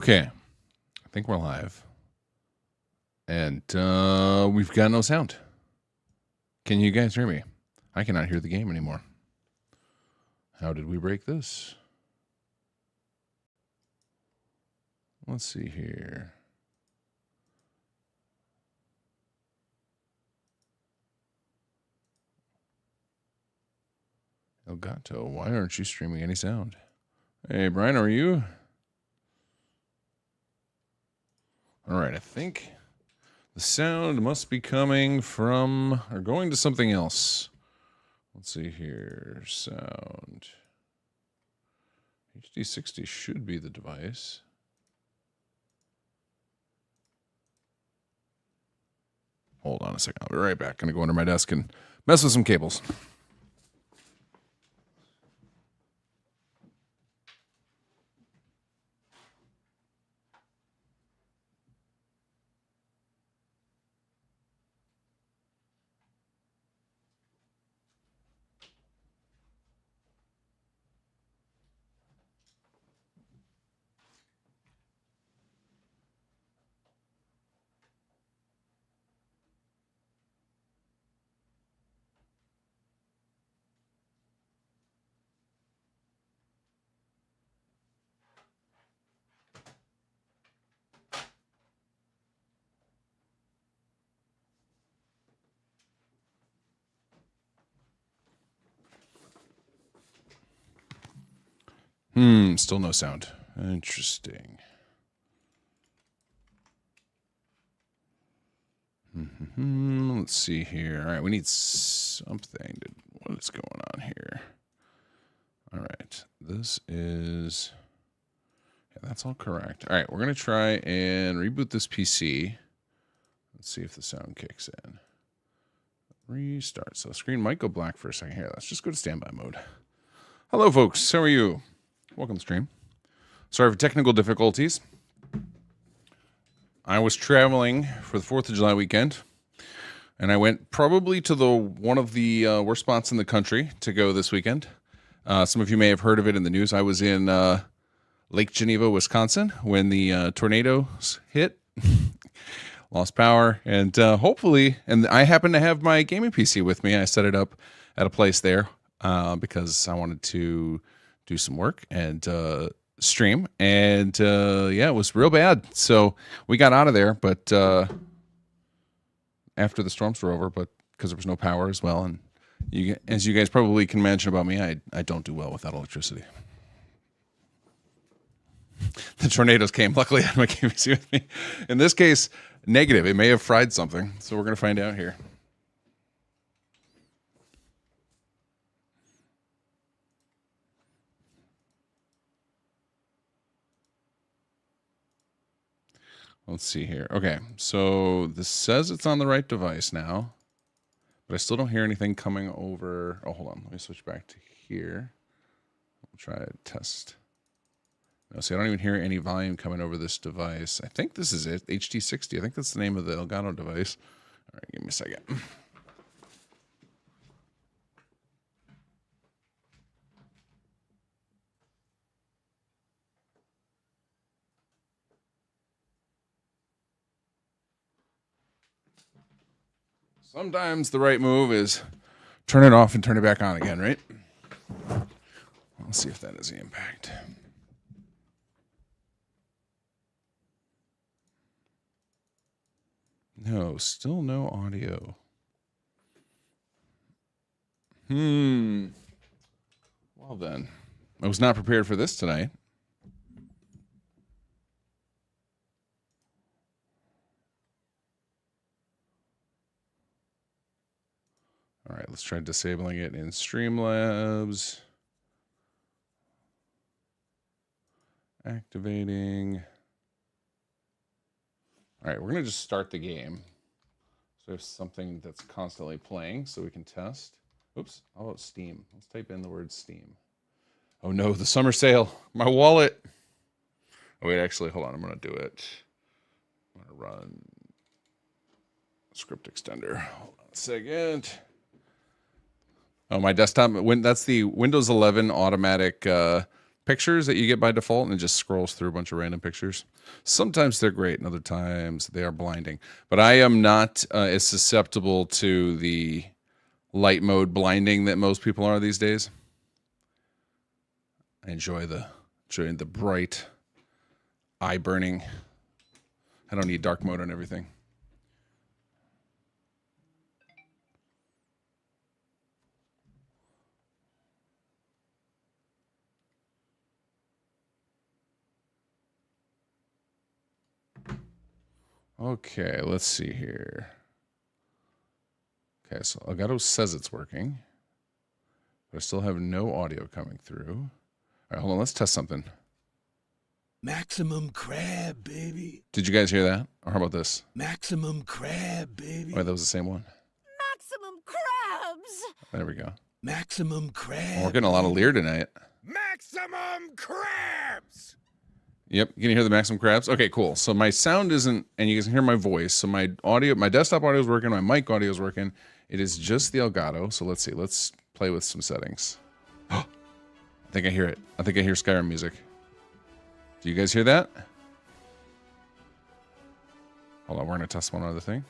Okay, I think we're live. And we've got no sound. Can you guys hear me? I cannot hear the game anymore. How did we break this? Let's see here. Elgato, why aren't you streaming any sound? Hey, Brian, are you? All right, I think the sound must be coming from or going to something else. Let's see here. Sound. HD60 should be the device. Hold on a second. I'll be right back. Gonna go under my desk and mess with some cables. Still no sound. Interesting. Let's see here. All right, we need something. What is going on here? All right, this is... Yeah, that's all correct. All right, we're going to try and reboot this PC. Let's see if the sound kicks in. Restart. So screen might go black for a second here. Let's just go to standby mode. Hello, folks. How are you? Welcome to stream. Sorry for technical difficulties. I was traveling for the 4th of July weekend, and I went probably to one of the worst spots in the country to go this weekend. Some of you may have heard of it in the news. I was in Lake Geneva, Wisconsin, when the tornadoes hit. Lost power, and hopefully, and I happen to have my gaming PC with me. I set it up at a place there because I wanted to do some work and stream, and yeah, it was real bad. So we got out of there, but after the storms were over, but because there was no power as well, and as you guys probably can imagine about me, I don't do well without electricity. The tornadoes came. Luckily, I had my gaming PC with me. In this case, negative. It may have fried something, so we're going to find out here. Let's see here. Okay, so this says it's on the right device now, but I still don't hear anything coming over. Oh, hold on. Let me switch back to here. We'll try to test. No, see, I don't even hear any volume coming over this device. I think this is it, HD60. I think that's the name of the Elgato device. All right, give me a second. Sometimes the right move is turn it off and turn it back on again, right? Let's see if that has the impact. No, still no audio. Well then, I was not prepared for this tonight. All right, let's try disabling it in Streamlabs. Activating. All right, we're going to just start the game. So we have something that's constantly playing so we can test. Oops, how about Steam? Let's type in the word Steam. Oh no, the summer sale. My wallet. Oh wait, actually, hold on. I'm going to do it. I'm going to run script extender. Hold on a second. Oh, my desktop. That's the Windows 11 automatic pictures that you get by default, and it just scrolls through a bunch of random pictures. Sometimes they're great, and other times they are blinding. But I am not as susceptible to the light mode blinding that most people are these days. I enjoy the bright, eye burning. I don't need dark mode on everything. Okay, let's see here. Okay, so Elgato says it's working. But I still have no audio coming through. All right, hold on, let's test something. Maximum crab, baby. Did you guys hear that? Or how about this? Maximum crab, baby. Oh, that was the same one. Maximum crabs. There we go. Maximum crab. Oh, we're getting a lot of Lear tonight. Maximum crabs. Yep, you can hear the maximum crabs. Okay, cool. So my sound isn't, and you can hear my voice. So my audio, my desktop audio is working, my mic audio is working. It is just the Elgato. So let's see. Let's play with some settings. I think I hear it. I think I hear Skyrim music. Do you guys hear that? Hold on, we're gonna test one other thing.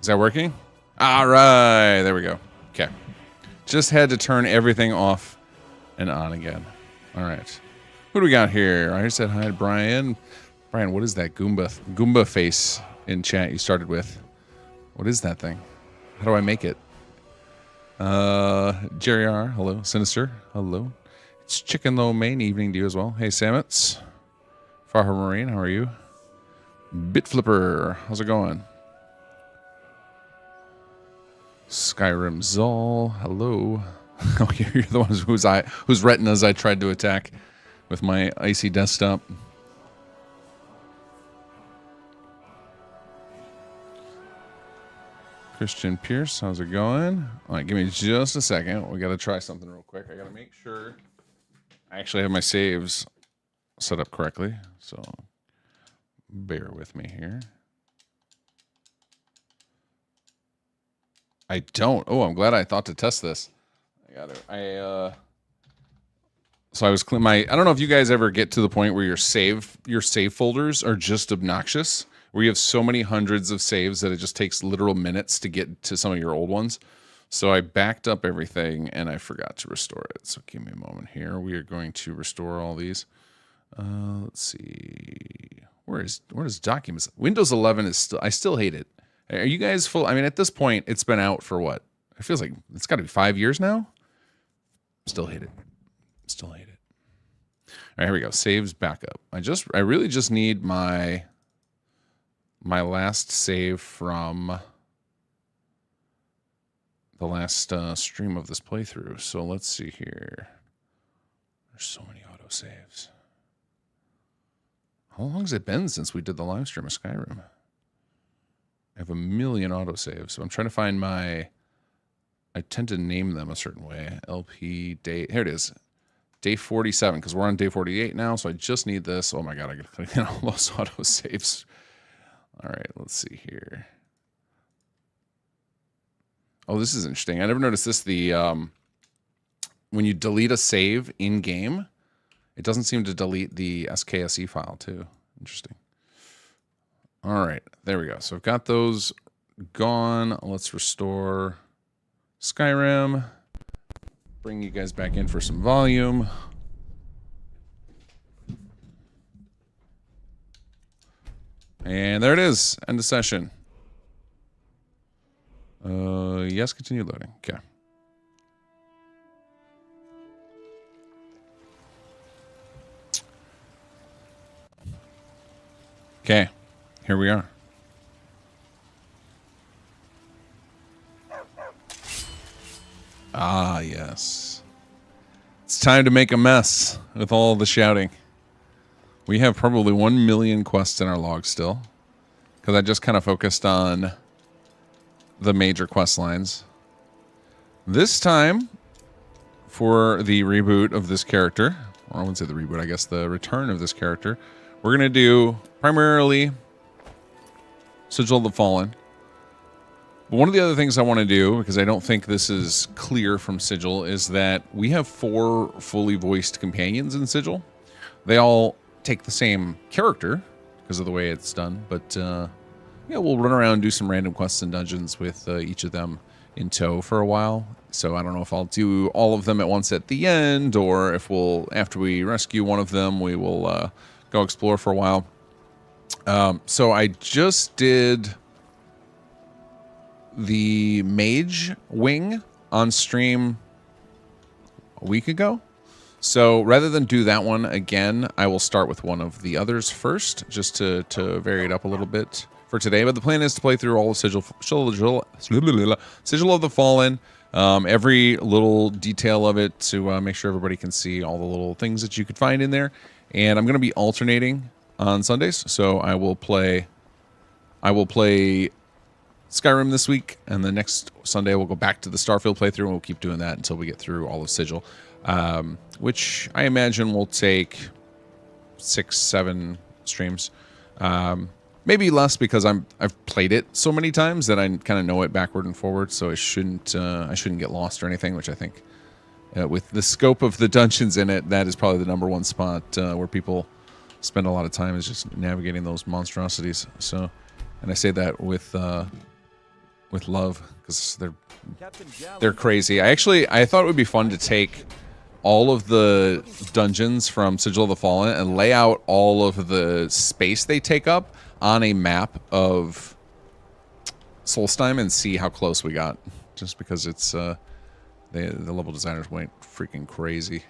Is that working? All right, there we go. Okay. Just had to turn everything off and on again. All right. Who do we got here? I said hi to Brian. Brian, what is that Goomba face in chat you started with? What is that thing? How do I make it? Jerry R, hello. Sinister, hello. It's Chicken Lo Mein, evening to you as well. Hey, Sammets. Fahar Marine, how are you? Bit Flipper, how's it going? Skyrim Zol, hello. Oh, you're the ones whose retinas I tried to attack with my icy desktop. Christian Pierce, how's it going? All right, give me just a second. We got to try something real quick. I got to make sure I actually have my saves set up correctly. So bear with me here. I don't. Oh, I'm glad I thought to test this. I got it. So I was I don't know if you guys ever get to the point where your save folders are just obnoxious, where you have so many hundreds of saves that it just takes literal minutes to get to some of your old ones. So I backed up everything and I forgot to restore it. So give me a moment here. We are going to restore all these. Let's see. Where is documents? Windows 11 is still, I still hate it. Are you guys full? I mean, at this point, it's been out for what? It feels like it's got to be 5 years now. Still hate it. Still hate it. All right, here we go. Saves backup. I really just need my last save from the last stream of this playthrough. So let's see here. There's so many autosaves. How long has it been since we did the live stream of Skyrim? I have a million autosaves. So I'm trying to find I tend to name them a certain way. LP day. Here it is. Day 47, because we're on day 48 now. So I just need this. Oh my God, I got to click in all those autosaves. All right, let's see here. Oh, this is interesting. I never noticed this. When you delete a save in game, it doesn't seem to delete the SKSE file too. Interesting. All right, there we go. So I've got those gone. Let's restore Skyrim. Bring you guys back in for some volume. And there it is. End of session. Yes, continue loading. Okay. Okay. Here we are. Ah, yes. It's time to make a mess with all the shouting. We have probably 1 million quests in our log still, because I just kind of focused on the major quest lines. This time, for the reboot of this character, or I wouldn't say the reboot, I guess the return of this character, we're going to do primarily Sigil of the Fallen. But one of the other things I want to do, because I don't think this is clear from Sigil, is that we have 4 fully voiced companions in Sigil. They all take the same character because of the way it's done, but yeah, we'll run around and do some random quests and dungeons with each of them in tow for a while. So I don't know if I'll do all of them at once at the end, or if we'll, after we rescue one of them, we will go explore for a while. So I just did the mage wing on stream a week ago. So rather than do that one again, I will start with one of the others first, just to vary it up a little bit for today. But the plan is to play through all of Sigil of the Fallen, every little detail of it, to make sure everybody can see all the little things that you could find in there. And I'm going to be alternating on Sundays, so I will play Skyrim this week, and the next Sunday we'll go back to the Starfield playthrough, and we'll keep doing that until we get through all of Sigil, which I imagine will take 6-7 streams, maybe less, because I've played it so many times that I kind of know it backward and forward, so I shouldn't get lost or anything. Which I think, with the scope of the dungeons in it, that is probably the #1 spot where people spend a lot of time, is just navigating those monstrosities. So, and I say that with love, because they're crazy. I thought it would be fun to take all of the dungeons from Sigil of the Fallen and lay out all of the space they take up on a map of Solstheim and see how close we got. Just because it's the level designers went freaking crazy.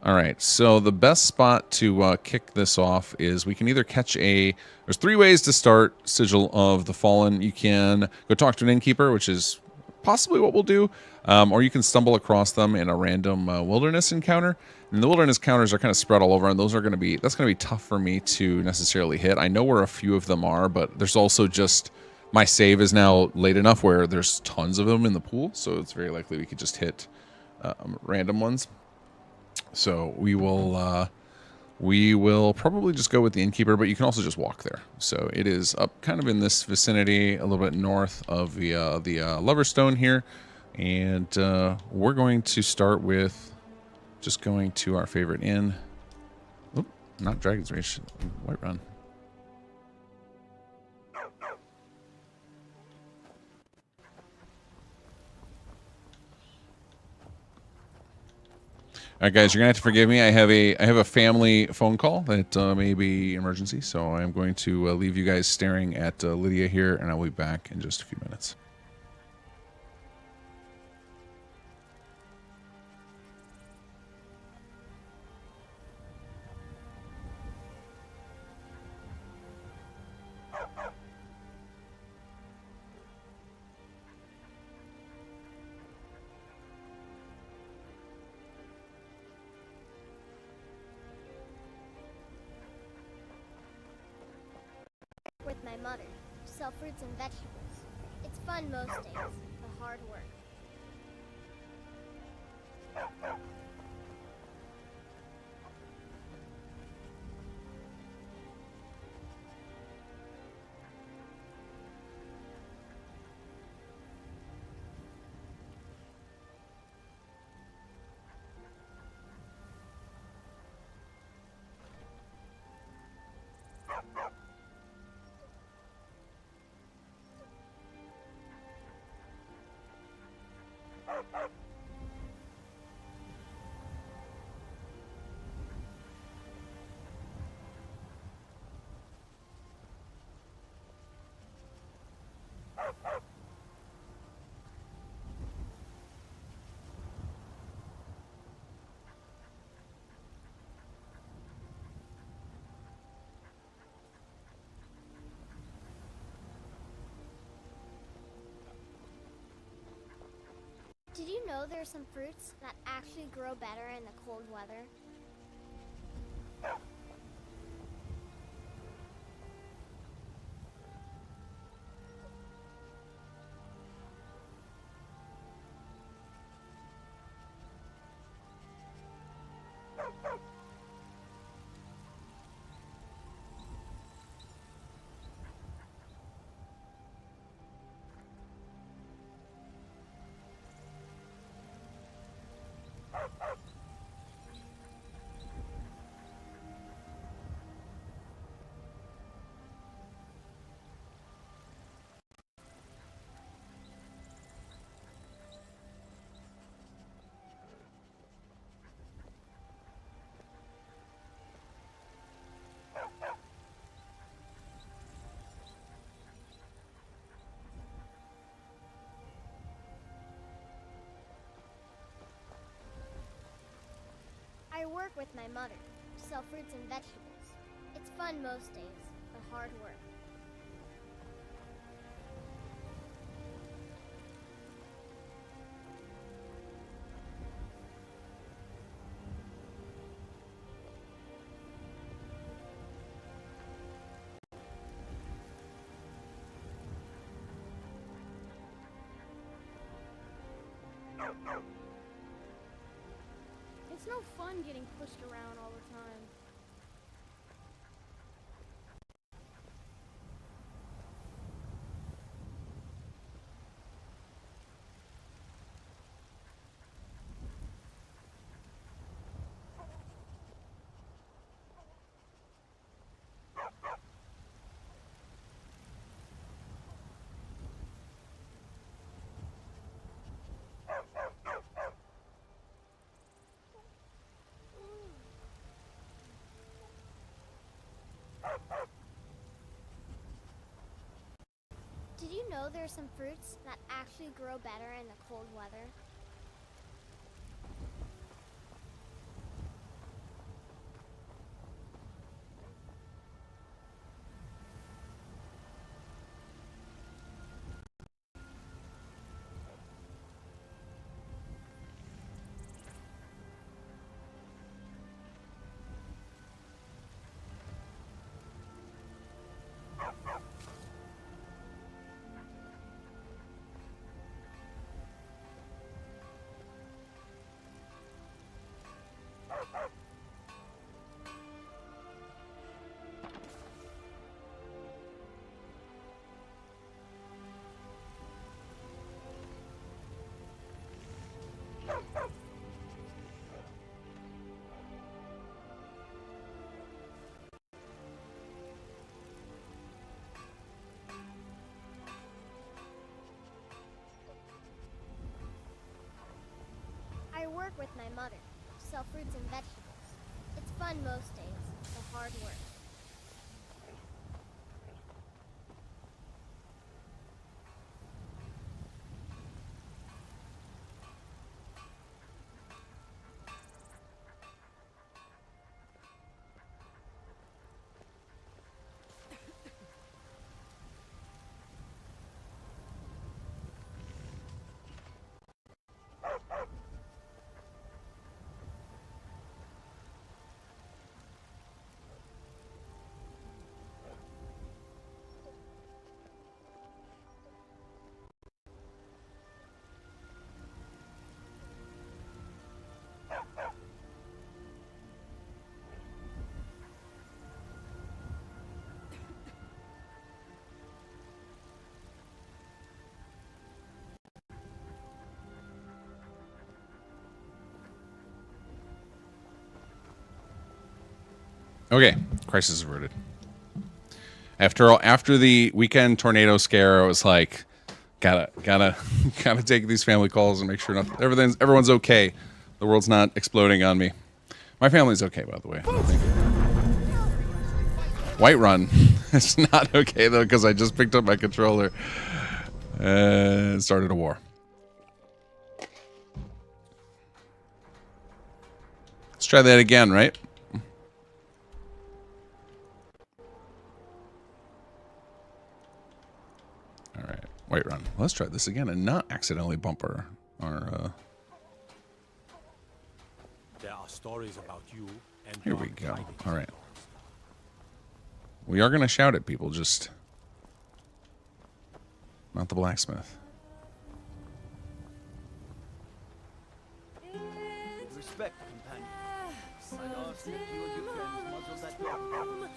All right, so the best spot to kick this off is we can either catch there's 3 ways to start Sigil of the Fallen. You can go talk to an innkeeper, which is possibly what we'll do, or you can stumble across them in a random wilderness encounter. And the wilderness encounters are kind of spread all over, and that's going to be tough for me to necessarily hit. I know where a few of them are, but there's also just, my save is now late enough where there's tons of them in the pool, so it's very likely we could just hit random ones. So we will probably just go with the innkeeper, but you can also just walk there. So it is up kind of in this vicinity, a little bit north of the Loverstone here, and we're going to start with just going to our favorite inn. Oop, not Dragon's Reach, Whiterun. All right, guys, you're gonna have to forgive me. I have a family phone call that may be emergency, so I'm going to leave you guys staring at Lydia here, and I'll be back in just a few minutes. With my mother, sell fruits and vegetables. It's fun most days, but hard work. Did you know there are some fruits that actually grow better in the cold weather? I work with my mother, sell fruits and vegetables. It's fun most days, but hard work. It's no fun getting pushed around all the time. Did you know there are some fruits that actually grow better in the cold weather? I work with my mother, sell fruits and vegetables. It's fun most days, but hard work. Okay, crisis averted. After the weekend tornado scare, I was like, gotta take these family calls and make sure everyone's okay. The world's not exploding on me. My family's okay, by the way. Whiterun is not okay though because I just picked up my controller and started a war. Let's try that again, right? All right, Whiterun. Let's try this again and not accidentally bump our There are stories about you and Here we go. All right. We are going to shout at people, just not the blacksmith. Respect, companion. I'd ask that you and your friends muzzle that dog.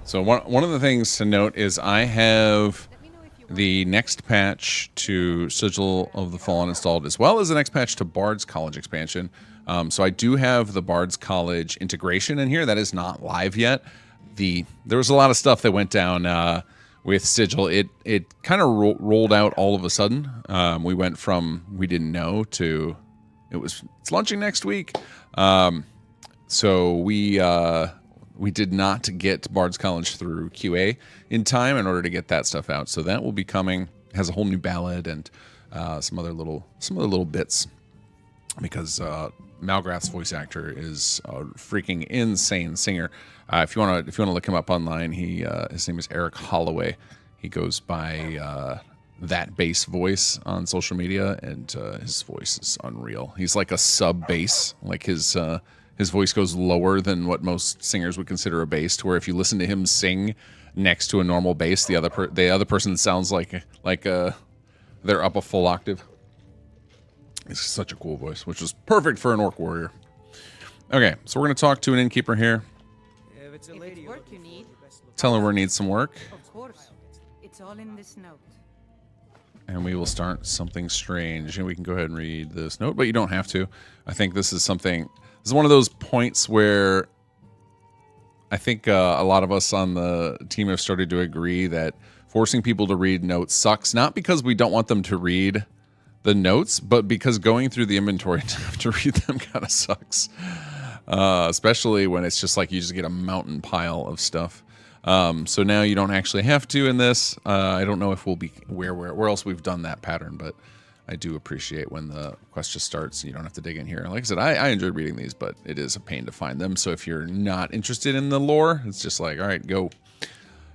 So one of the things to note is I have the next patch to Sigil of the Fallen installed, as well as the next patch to Bard's College expansion. So I do have the Bard's College integration in here. That is not live yet. There was a lot of stuff that went down with Sigil. It kind of rolled out all of a sudden. We went from we didn't know to it's launching next week. So we did not get Bard's College through QA in time in order to get that stuff out. So that will be coming. It has a whole new ballad and some other little bits, because Malgrath's voice actor is a freaking insane singer. If you want to look him up online, his name is Eric Holloway. He goes by that bass voice on social media, and his voice is unreal. He's like a sub bass, like his voice goes lower than what most singers would consider a bass, to where if you listen to him sing next to a normal bass, the other person sounds like they're up a full octave. It's such a cool voice, which is perfect for an orc warrior. Okay, so we're going to talk to an innkeeper here. If it's work you need. Tell her we need some work. Of course. It's all in this note. And we will start something strange. And we can go ahead and read this note, but you don't have to. I think this is one of those points where I think a lot of us on the team have started to agree that forcing people to read notes sucks. Not because we don't want them to read the notes, but because going through the inventory to have to read them kind of sucks. Especially when it's just like you just get a mountain pile of stuff. So now you don't actually have to in this. I don't know if we'll be where else we've done that pattern, but I do appreciate when the quest just starts. You don't have to dig in here. Like I said, I enjoyed reading these, but it is a pain to find them. So if you're not interested in the lore, it's just like, all right, go.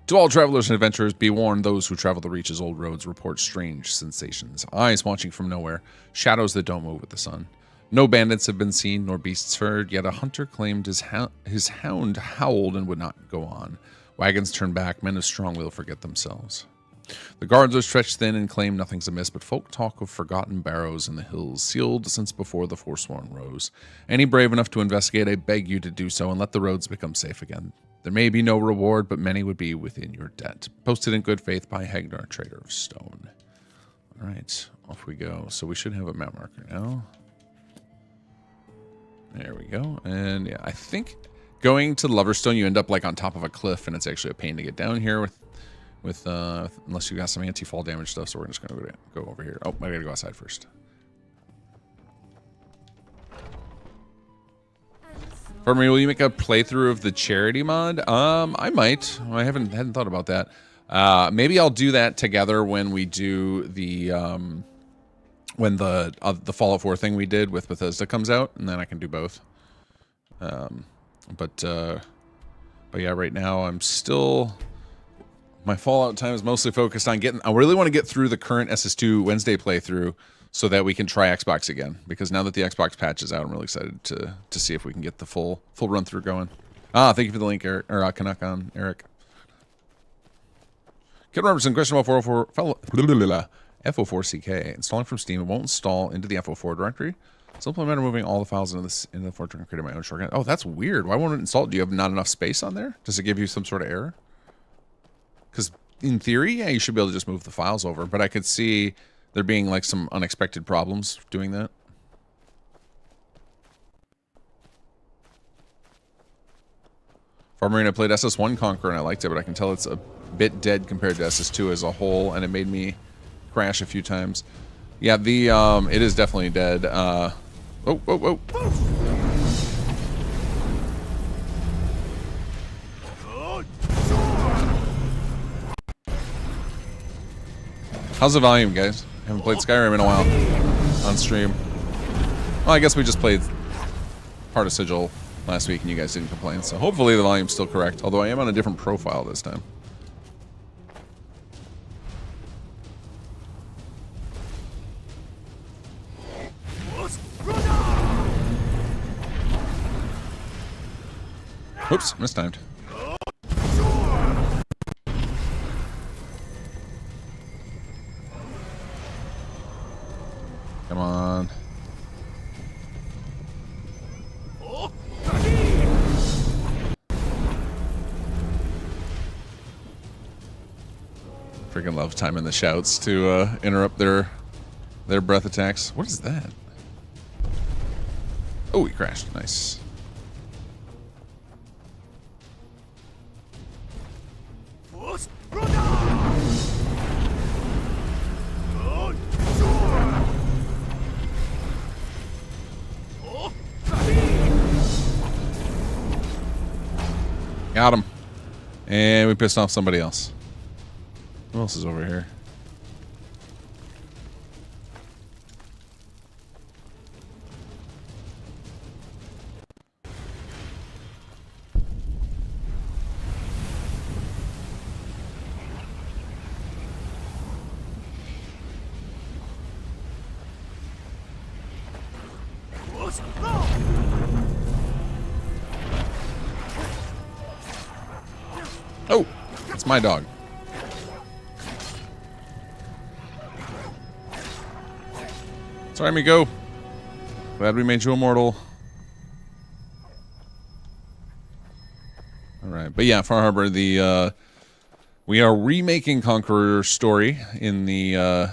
To all travelers and adventurers, be warned, those who travel the Reach's old roads report strange sensations. Eyes watching from nowhere, shadows that don't move with the sun. No bandits have been seen, nor beasts heard, yet a hunter claimed his hound howled and would not go on. Wagons turn back, men of strong will forget themselves. The guards are stretched thin and claim nothing's amiss, but folk talk of forgotten barrows in the hills, sealed since before the Forsworn rose. Any brave enough to investigate, I beg you to do so, and let the roads become safe again. There may be no reward, but many would be within your debt. Posted in good faith by Hagnar, trader of stone. All right, off we go. So we should have a map marker now. There we go. And yeah, I think going to Loverstone, you end up like on top of a cliff, and it's actually a pain to get down here with unless you got some anti-fall damage stuff. So we're just gonna go over here. Oh, I gotta go outside first. Farmer, will you make a playthrough of the charity mod? I might. I hadn't thought about that. Maybe I'll do that together when we do the when the Fallout 4 thing we did with Bethesda comes out, and then I can do both. But yeah, right now I'm still. My Fallout time is mostly focused on getting. I really want to get through the current SS2 Wednesday playthrough, so that we can try Xbox again. Because now that the Xbox patch is out, I'm really excited to see if we can get the full run through going. Thank you for the link, Eric, or Canuck on Eric. Kid Robertson, question about 404 FO4CK. Installing from Steam, it won't install into the FO4 directory. Simply matter moving all the files into the FO4 directory and creating my own shortcut. Oh, that's weird. Why won't it install? Do you have not enough space on there? Does it give you some sort of error? Because in theory, yeah, you should be able to just move the files over. But I could see there being like some unexpected problems doing that. Farmarine, I played SS1 Conqueror and I liked it, but I can tell it's a bit dead compared to SS2 as a whole, and it made me crash a few times. Yeah, it is definitely dead. Oh. How's the volume, guys? I haven't played Skyrim in a while on stream. Well, I guess we just played part of Sigil last week and you guys didn't complain, so hopefully the volume's still correct, although I am on a different profile this time. Oops, mistimed. Come on. Freaking love timing the shouts to interrupt their breath attacks. What is that? Oh, he crashed. Nice. Got him. And we pissed off somebody else. Who else is over here? Oh, that's my dog. Sorry, amigo. Glad we made you immortal. All right, but yeah, Far Harbor. We are remaking Conqueror's story in the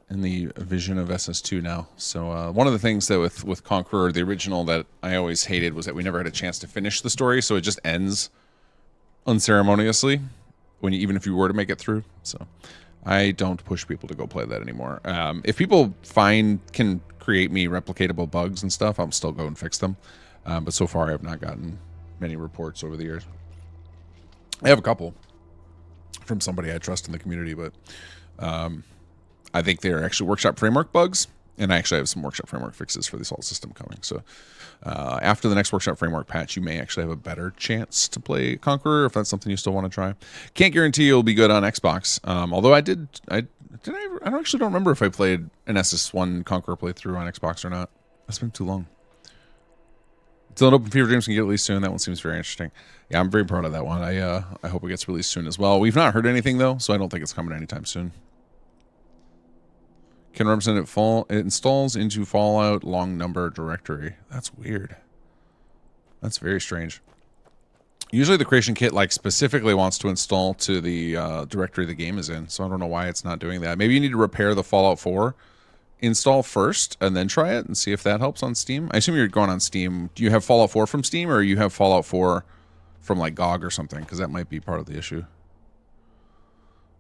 vision of SS2 now. So one of the things that with Conqueror, the original, that I always hated was that we never had a chance to finish the story, so it just ends unceremoniously even if you were to make it through. So I don't push people to go play that anymore. If people can create me replicatable bugs and stuff, I'll still go and fix them. But so far I have not gotten many reports over the years. I have a couple from somebody I trust in the community, but I think they're actually Workshop Framework bugs, and I actually have some Workshop Framework fixes for the Assault system coming. So after the next Workshop Framework patch, you may actually have a better chance to play Conqueror if that's something you still want to try. Can't guarantee you'll be good on Xbox. Although I actually don't remember if I played an SS1 Conqueror playthrough on Xbox or not. That's been too long. Still an Open Fever Dreams can get released soon. That one seems very interesting. Yeah, I'm very proud of that one. I hope it gets released soon as well. We've not heard anything though, so I don't think it's coming anytime soon. Can represent it installs into Fallout long number directory. That's weird. That's very strange. Usually the creation kit specifically wants to install to the directory the game is in, so I don't know why it's not doing that. Maybe you need to repair the Fallout 4 install first and then try it and see if that helps on Steam. I assume you're going on Steam. Do you have Fallout 4 from Steam, or you have Fallout 4 from GOG or something? Because that might be part of the issue.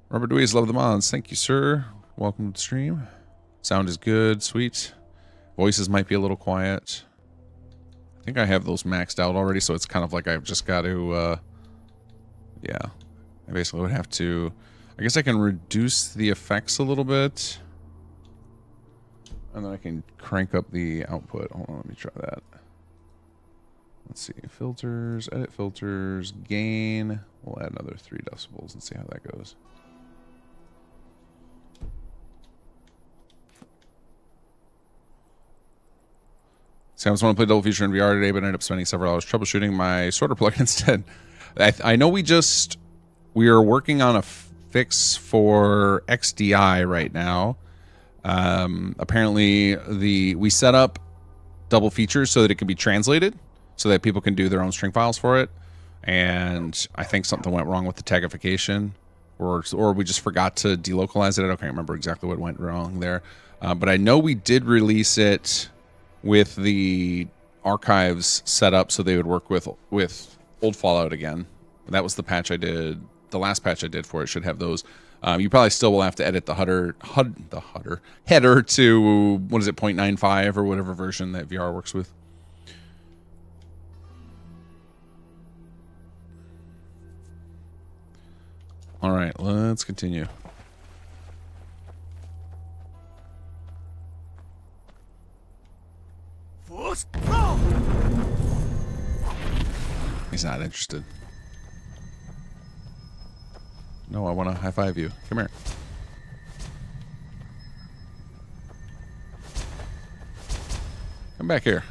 Robert Dewey's love the mods. Thank you, sir. Welcome to the stream. Sound is good. Sweet. Voices might be a little quiet. I think I have those maxed out already, so it's kind of like I've just got to, yeah. I basically would have to, I guess I can reduce the effects a little bit. And then I can crank up the output. Hold on, let me try that. Let's see. Filters, edit filters, gain. We'll add another 3 decibels and see how that goes. See, I was want to play Double Feature in VR today, but ended up spending several hours troubleshooting my sorter plugin instead. I know we are working on a fix for XDI right now. Apparently we set up double features so that it can be translated, so that people can do their own string files for it. And I think something went wrong with the tagification, or we just forgot to delocalize it. I don't remember exactly what went wrong there. But I know we did release it with the archives set up so they would work with old Fallout again. That was the patch I did. The last patch I did for it should have those. You probably still will have to edit the header to, what is it, 0.95 or whatever version that VR works with. All right, let's continue. He's not interested. No, I want to high-five you. Come here. Come back here.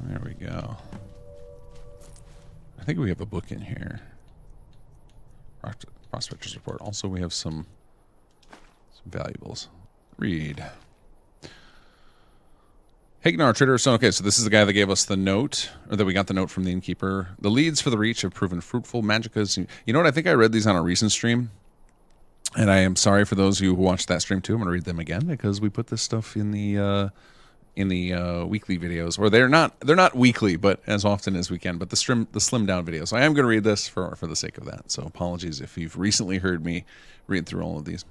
There we go. I think we have a book in here. Prospector's report. Also, we have some valuables. Read. Hagnar, Trader of Stone. Okay, so this is the guy that gave us the note, or that we got the note from the innkeeper. The leads for the Reach have proven fruitful. Magicas. You know what? I think I read these on a recent stream, and I am sorry for those of you who watched that stream too. I'm going to read them again because we put this stuff in the weekly videos, or they're not weekly, but as often as we can. But the slim down videos. So I am going to read this for the sake of that. So apologies if you've recently heard me read through all of these.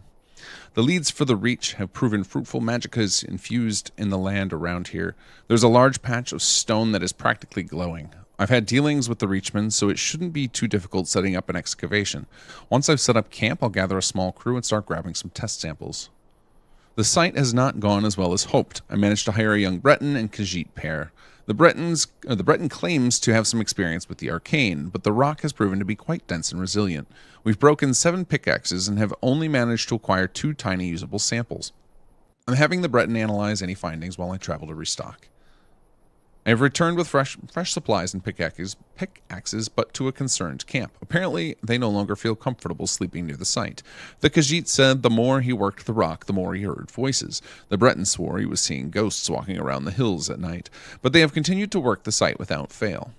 The leads for the Reach have proven fruitful. Magicas infused in the land around here. There's a large patch of stone that is practically glowing. I've had dealings with the Reachmen, so it shouldn't be too difficult setting up an excavation. Once I've set up camp, I'll gather a small crew and start grabbing some test samples. The site has not gone as well as hoped. I managed to hire a young Breton and Khajiit pair. The Breton claims to have some experience with the arcane, but the rock has proven to be quite dense and resilient. We've broken 7 pickaxes and have only managed to acquire 2 tiny usable samples. I'm having the Breton analyze any findings while I travel to restock. I have returned with fresh supplies and pickaxes, but to a concerned camp. Apparently, they no longer feel comfortable sleeping near the site. The Khajiit said the more he worked the rock, the more he heard voices. The Breton swore he was seeing ghosts walking around the hills at night, but they have continued to work the site without fail.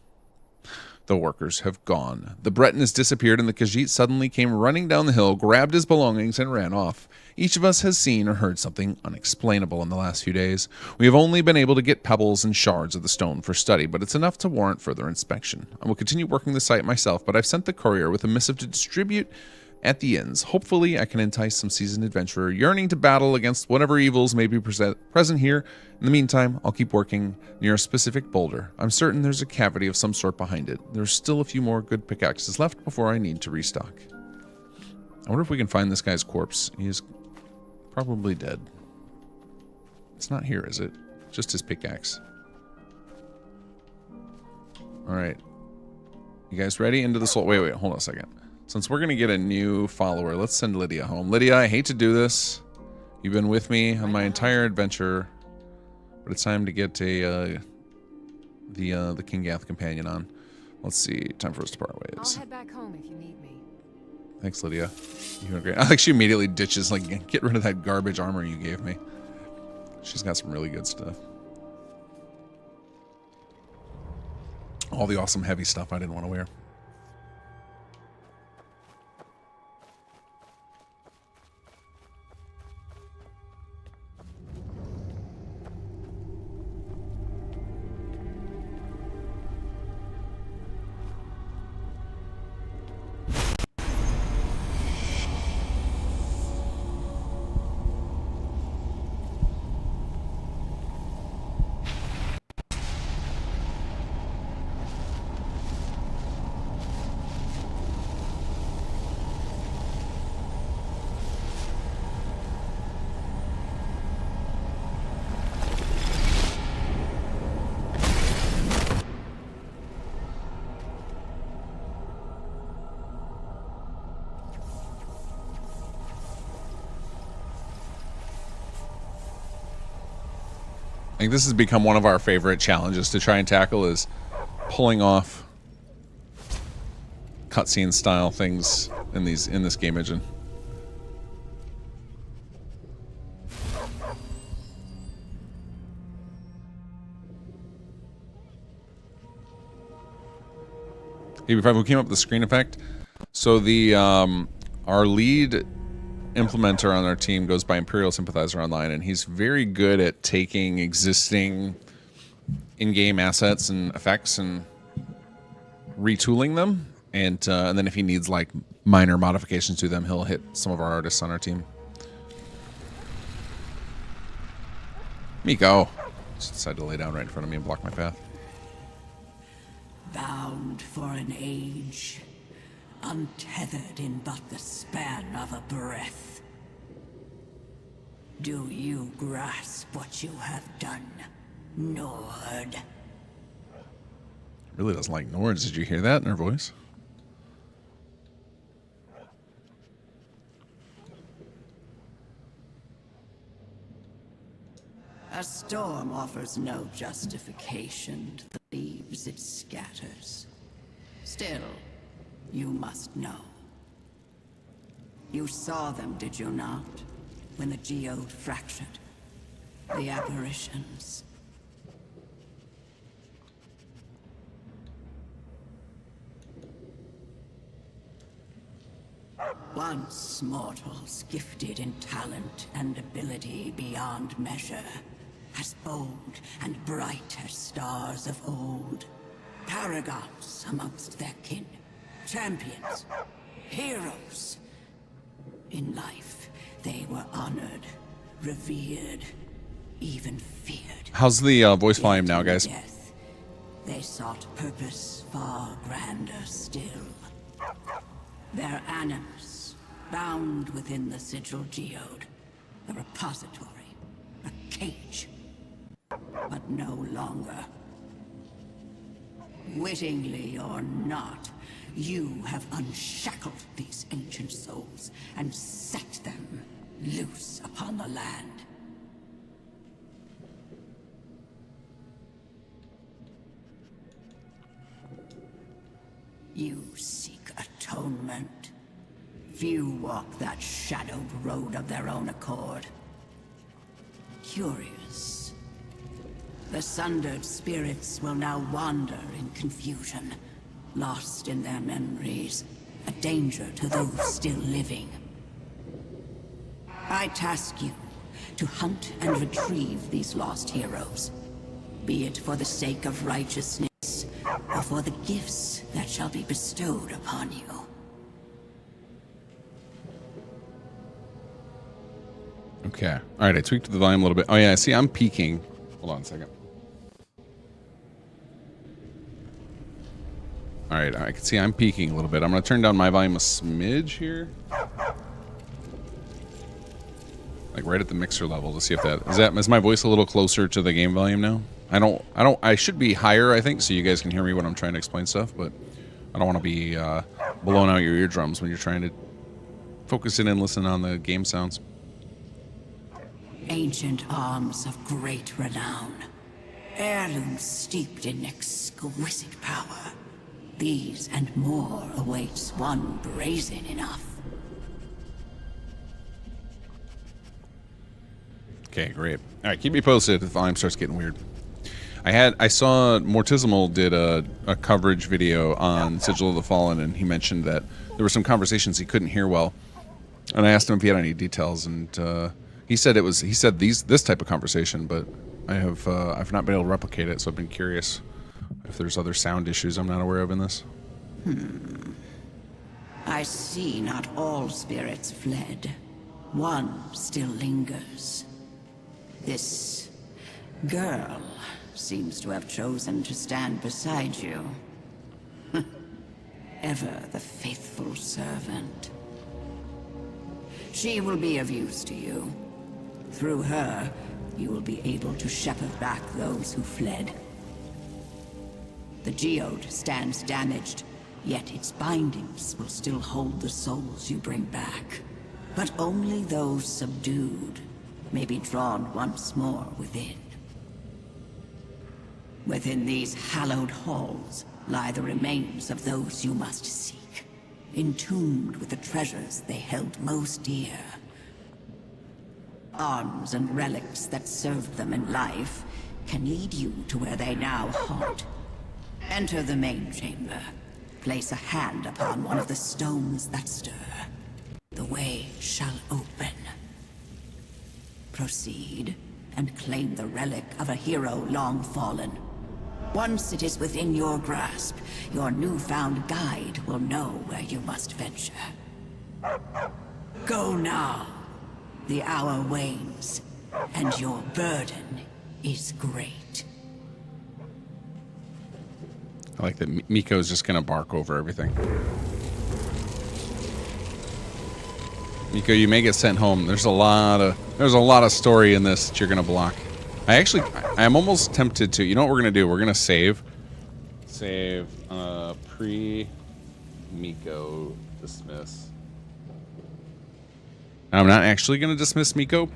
The workers have gone. The Breton has disappeared, and the Khajiit suddenly came running down the hill, grabbed his belongings, and ran off. Each of us has seen or heard something unexplainable in the last few days. We have only been able to get pebbles and shards of the stone for study, but it's enough to warrant further inspection. I will continue working the site myself, but I've sent the courier with a missive to distribute at the inns. Hopefully, I can entice some seasoned adventurer yearning to battle against whatever evils may be present here. In the meantime, I'll keep working near a specific boulder. I'm certain there's a cavity of some sort behind it. There's still a few more good pickaxes left before I need to restock. I wonder if we can find this guy's corpse. He is probably dead. It's not here, is it? Just his pickaxe. Alright. You guys ready? Into the soul. Wait, hold on a second. Since we're going to get a new follower, let's send Lydia home. Lydia, I hate to do this. You've been with me on my entire adventure, but it's time to get the Kinggath companion on. Let's see. Time for us to part ways. I'll head back home if you need me. Thanks, Lydia. You're doing great. I think she immediately ditches, like, get rid of that garbage armor you gave me. She's got some really good stuff. All the awesome heavy stuff I didn't want to wear. I think this has become one of our favorite challenges to try and tackle, is pulling off cutscene style things in this game engine. Who came up with the screen effect? So the our lead implementer on our team goes by Imperial Sympathizer Online, and he's very good at taking existing in-game assets and effects and retooling them, and then if he needs like minor modifications to them, he'll hit some of our artists on our team. Miko just decided to lay down right in front of me and block my path. Bound for an age, untethered in but the span of a breath. Do you grasp what you have done, Nord? Really doesn't like Nords. Did you hear that in her voice? A storm offers no justification to the leaves it scatters. Still, you must know. You saw them, did you not? When the geode fractured. The apparitions. Once mortals gifted in talent and ability beyond measure, as bold and bright as stars of old, paragons amongst their kin, champions, heroes. In life, they were honored, revered, even feared. How's the voice volume now, guys? Death, they sought purpose far grander still. Their animus, bound within the Sigil geode, a repository, a cage, but no longer. Wittingly or not, you have unshackled these ancient souls and set them loose upon the land. You seek atonement. Few walk that shadowed road of their own accord. Curious. The sundered spirits will now wander in confusion, lost in their memories, a danger to those still living. I task you to hunt and retrieve these lost heroes, be it for the sake of righteousness or for the gifts that shall be bestowed upon you. Okay. All right, I tweaked the volume a little bit. Oh, yeah, see, I'm peaking. Hold on a second. All right, I can see I'm peaking a little bit. I'm going to turn down my volume a smidge here. Like right at the mixer level to see if is my voice a little closer to the game volume now? I should be higher, I think, so you guys can hear me when I'm trying to explain stuff, but I don't want to be blowing out your eardrums when you're trying to focus in and listen on the game sounds. Ancient arms of great renown, heirlooms steeped in exquisite power. These and more awaits one brazen enough. Okay, great. All right, keep me posted if the volume starts getting weird. I saw Mortisimal did a coverage video on Sigil of the Fallen, and he mentioned that there were some conversations he couldn't hear well. And I asked him if he had any details, and he said this type of conversation, but I've not been able to replicate it, so I've been curious if there's other sound issues I'm not aware of in this. I see not all spirits fled. One still lingers. This girl seems to have chosen to stand beside you. Ever the faithful servant. She will be of use to you. Through her, you will be able to shepherd back those who fled. The geode stands damaged, yet its bindings will still hold the souls you bring back. But only those subdued may be drawn once more within. Within these hallowed halls lie the remains of those you must seek, entombed with the treasures they held most dear. Arms and relics that served them in life can lead you to where they now haunt. Enter the main chamber. Place a hand upon one of the stones that stir. The way shall open. Proceed and claim the relic of a hero long fallen. Once it is within your grasp, your newfound guide will know where you must venture. Go now. The hour wanes, and your burden is great. I like that Miko's just gonna bark over everything. Miko, you may get sent home. There's a lot of story in this that you're gonna block. I'm almost tempted to. You know what we're gonna do? We're gonna save pre-Miko dismiss. I'm not actually gonna dismiss Miko,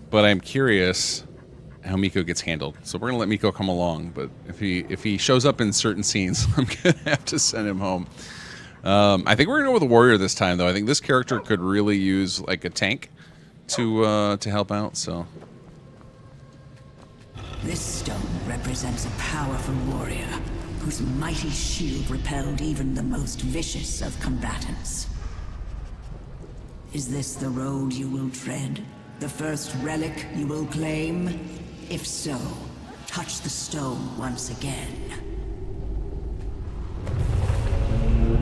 but I'm curious how Miko gets handled. So we're gonna let Miko come along, but if he shows up in certain scenes, I'm gonna have to send him home. I think we're gonna go with a warrior this time, though. I think this character could really use like a tank to help out. So this stone represents a powerful warrior whose mighty shield repelled even the most vicious of combatants. Is this the road you will tread? The first relic you will claim? If so, touch the stone once again.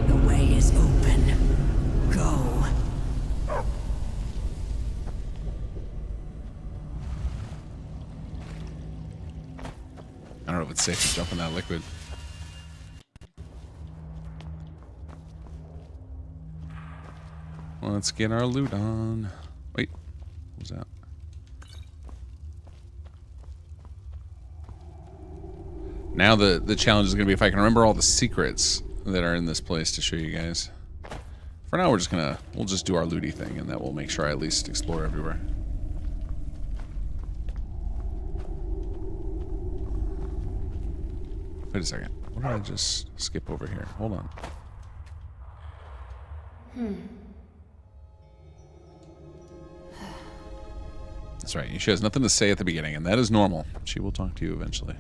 The way is open. Go. I don't know if it's safe to jump in that liquid. Let's get our loot on. Wait, what was that? Now the challenge is going to be if I can remember all the secrets that are in this place to show you guys. For now, we'll just do our looty thing, and that will make sure I at least explore everywhere. Wait a second. What did I just skip over here? Hold on. That's right. She has nothing to say at the beginning, and that is normal. She will talk to you eventually.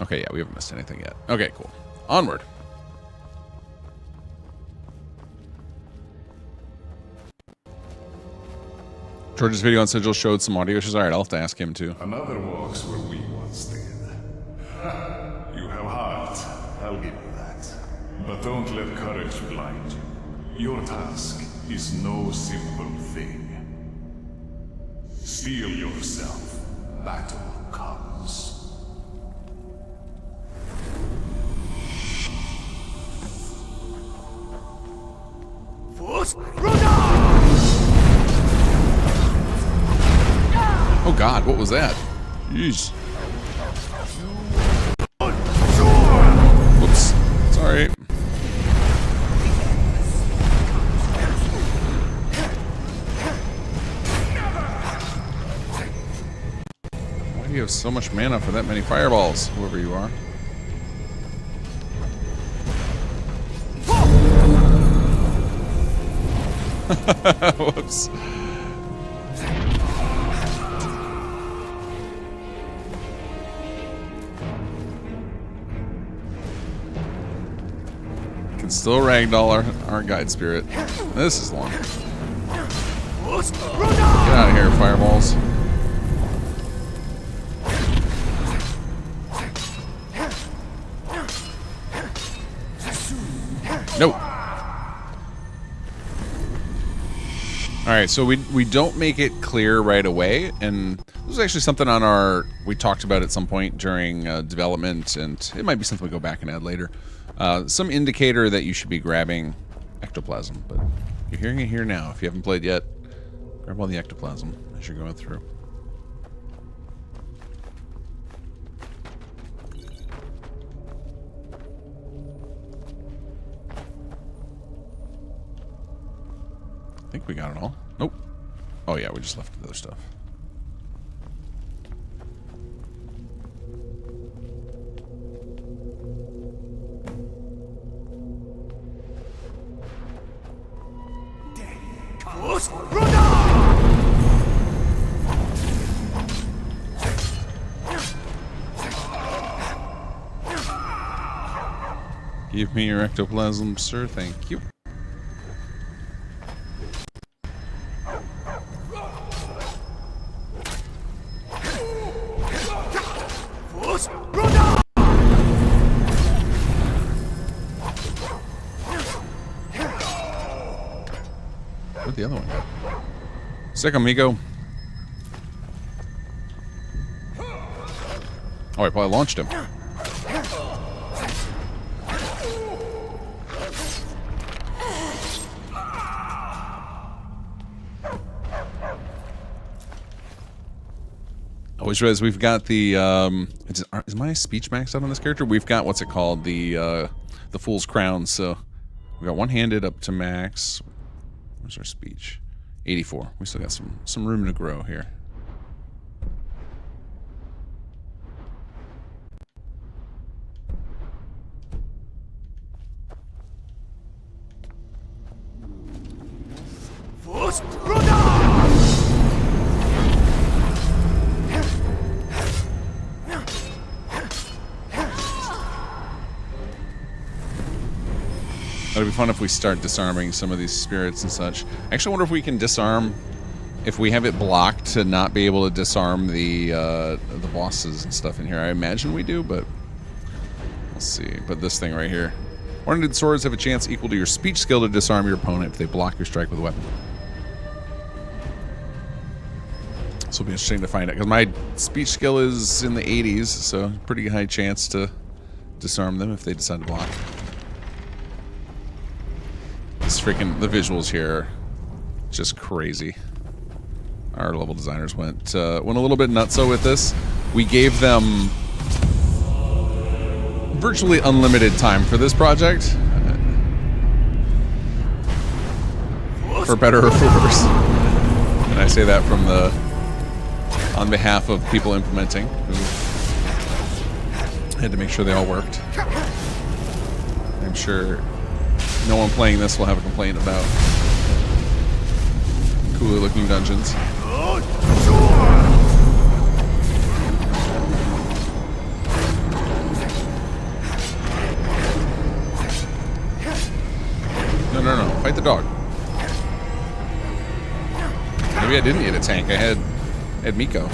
Okay, yeah, we haven't missed anything yet. Okay, cool. Onward. George's video on Sigil showed some audio issues. Alright, I'll have to ask him too. Another walks where we once did. You have heart, I'll give you that. But don't let courage blind you. Your task is no simple thing. Steel yourself. Battle comes. Oh god, what was that? Jeez. Whoops. Sorry. Why do you have so much mana for that many fireballs, whoever you are? Whoops. Can still ragdoll our guide spirit. This is long. Get out of here, fireballs. Nope. Alright, so we don't make it clear right away, and this was actually something on we talked about at some point during development, and it might be something we go back and add later. Some indicator that you should be grabbing ectoplasm, but you're hearing it here now. If you haven't played yet, grab all the ectoplasm as you're going through. I think we got it all. Nope. Oh yeah, we just left the other stuff. Give me your ectoplasm, sir. Thank you. Where'd the other one go? Sick, amigo. Oh, I probably launched him. I always realize we've got the is my speech maxed out on this character? We've got what's it called, the Fool's Crown. So we got one-handed up to max. Where's our speech? 84. We still got some room to grow here. It'll be fun if we start disarming some of these spirits and such. I actually wonder if we can disarm, if we have it blocked to not be able to disarm the bosses and stuff in here. I imagine we do, but we'll see. But this thing right here. One-handed swords have a chance equal to your speech skill to disarm your opponent if they block your strike with a weapon. This will be interesting to find out, because my speech skill is in the 80s, so pretty high chance to disarm them if they decide to block. This freaking, the visuals here are just crazy. Our level designers went a little bit nutso with this. We gave them virtually unlimited time for this project. For better or for worse. And I say that from on behalf of people implementing, who had to make sure they all worked. I'm sure no one playing this will have a complaint about cooler looking dungeons. No. Fight the dog. Maybe I didn't need a tank. I had Miko.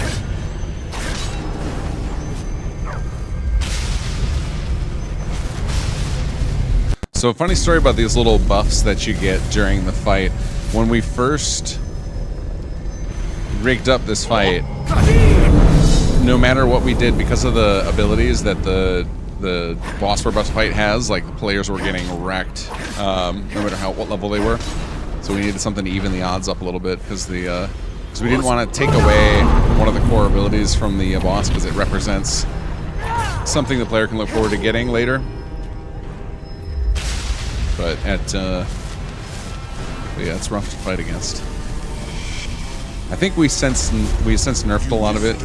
So a funny story about these little buffs that you get during the fight. When we first rigged up this fight, no matter what we did, because of the abilities that the boss we're about to fight has, like the players were getting wrecked, no matter what level they were. So we needed something to even the odds up a little bit, because we didn't want to take away one of the core abilities from the boss, because it represents something the player can look forward to getting later. But yeah, it's rough to fight against. I think we since nerfed a lot of it.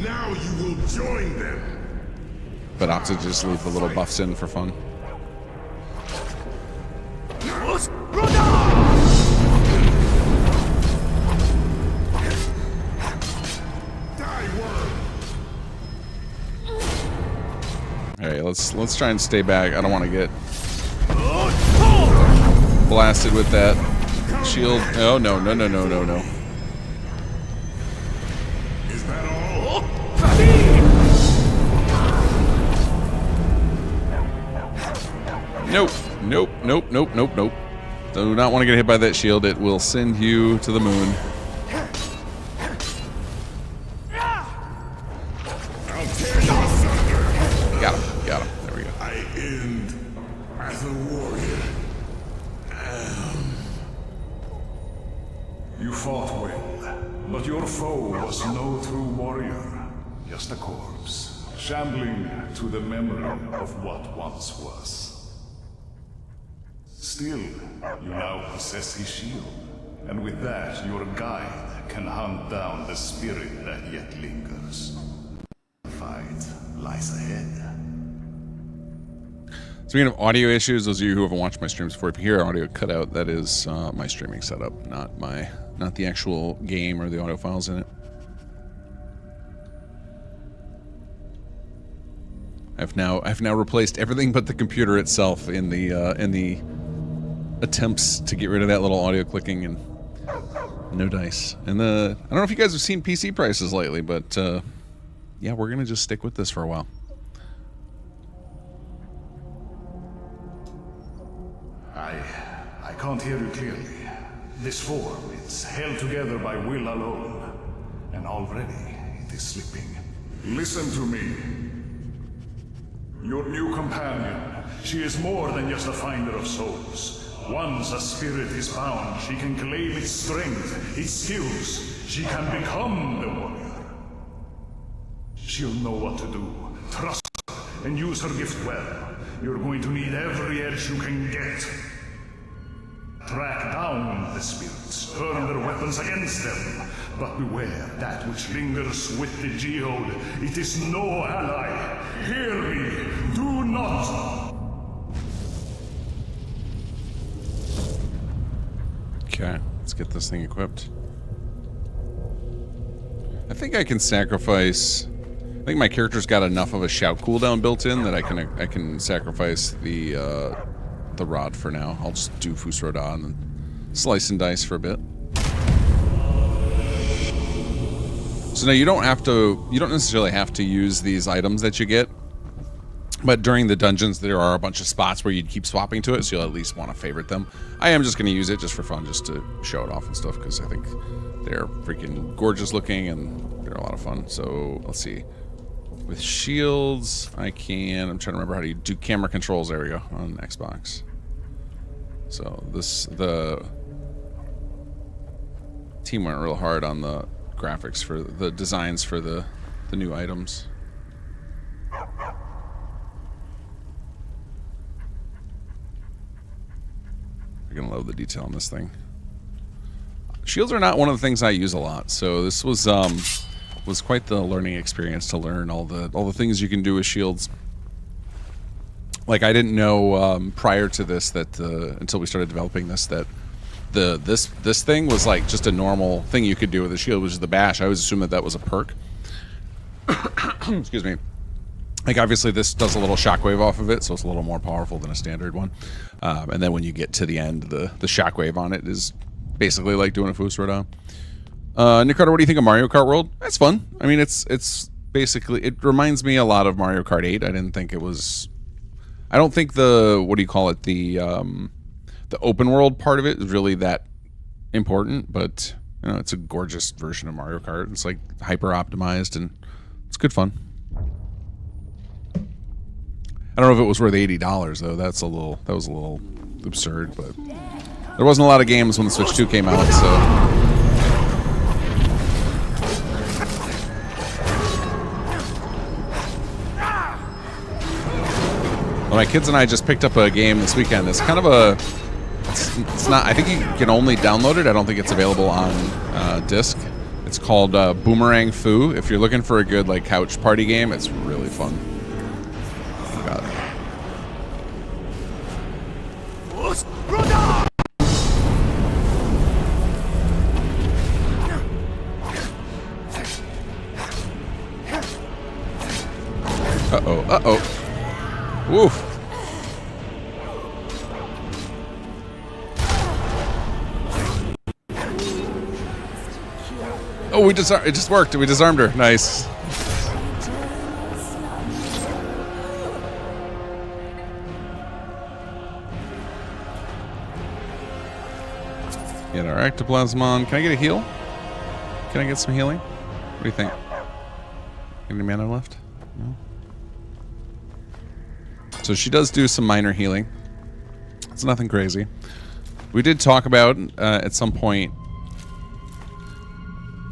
Now you will join them. But opted to just leave the little buffs in for fun. Alright, let's try and stay back. I don't want to get blasted with that shield. Oh no. Is that all? Nope. Do not want to get hit by that shield. It will send you to the moon. I'll tear you asunder. Got him. There we go. I end as a warrior. You fought well, but your foe was no true warrior, just a corpse, shambling to the memory of what once was. Still, you now possess his shield, and with that, your guide can hunt down the spirit that yet lingers. The fight lies ahead. Speaking of audio issues, those of you who haven't watched my streams before, if you hear audio cut out, that is my streaming setup, not the actual game or the audio files in it. I've now replaced everything but the computer itself in the attempts to get rid of that little audio clicking, and no dice. And I don't know if you guys have seen PC prices lately, but yeah, we're gonna just stick with this for a while. I can't hear you clearly. This form, it's held together by will alone. And already, it is slipping. Listen to me. Your new companion, she is more than just a finder of souls. Once a spirit is bound, she can claim its strength, its skills. She can become the warrior. She'll know what to do. Trust her and use her gift well. You're going to need every edge you can get. Track down the spirits, turn their weapons against them. But beware that which lingers with the geode. It is no ally. Hear me. Do not. Okay, let's get this thing equipped. I think I can sacrifice. I think my character's got enough of a shout cooldown built in that I can sacrifice the the rod for now. I'll just do Fusroda and then slice and dice for a bit. So now you don't necessarily have to use these items that you get, but during the dungeons there are a bunch of spots where you'd keep swapping to it, so you'll at least want to favorite them. I am just going to use it just for fun, just to show it off and stuff, because I think they're freaking gorgeous looking and they're a lot of fun. So let's see. With shields, I'm trying to remember how to do camera controls. There we go, on Xbox. So the team went real hard on the graphics for the designs for the new items. You're gonna love the detail on this thing. Shields are not one of the things I use a lot, so this was quite the learning experience to learn all the things you can do with shields. Like, I didn't know prior to this that until we started developing this, that this thing was like just a normal thing you could do with a shield, which is the bash. I always assumed that was a perk. Excuse me. Like, obviously this does a little shockwave off of it, so it's a little more powerful than a standard one. And then when you get to the end, the shockwave on it is basically like doing a Fusroda. Nick Carter, what do you think of Mario Kart World? That's fun. I mean, it's basically, it reminds me a lot of Mario Kart 8. I didn't think it was, I don't think the, what do you call it, the open world part of it is really that important, but you know, it's a gorgeous version of Mario Kart. It's like hyper optimized and it's good fun. I don't know if it was worth $80 though. That was a little absurd, but there wasn't a lot of games when the Switch 2 came out, so. Well, my kids and I just picked up a game this weekend. It's kind of a, it's not, I think you can only download it. I don't think it's available on disc. It's called Boomerang Fu. If you're looking for a good like couch party game, it's really fun. Oh, God. Uh-oh, uh-oh. Woof. Oh, it just worked. We disarmed her. Nice. Get our ectoplasm on. Can I get a heal? Can I get some healing? What do you think? Any mana left? No. So she does do some minor healing. It's nothing crazy. We did talk about at some point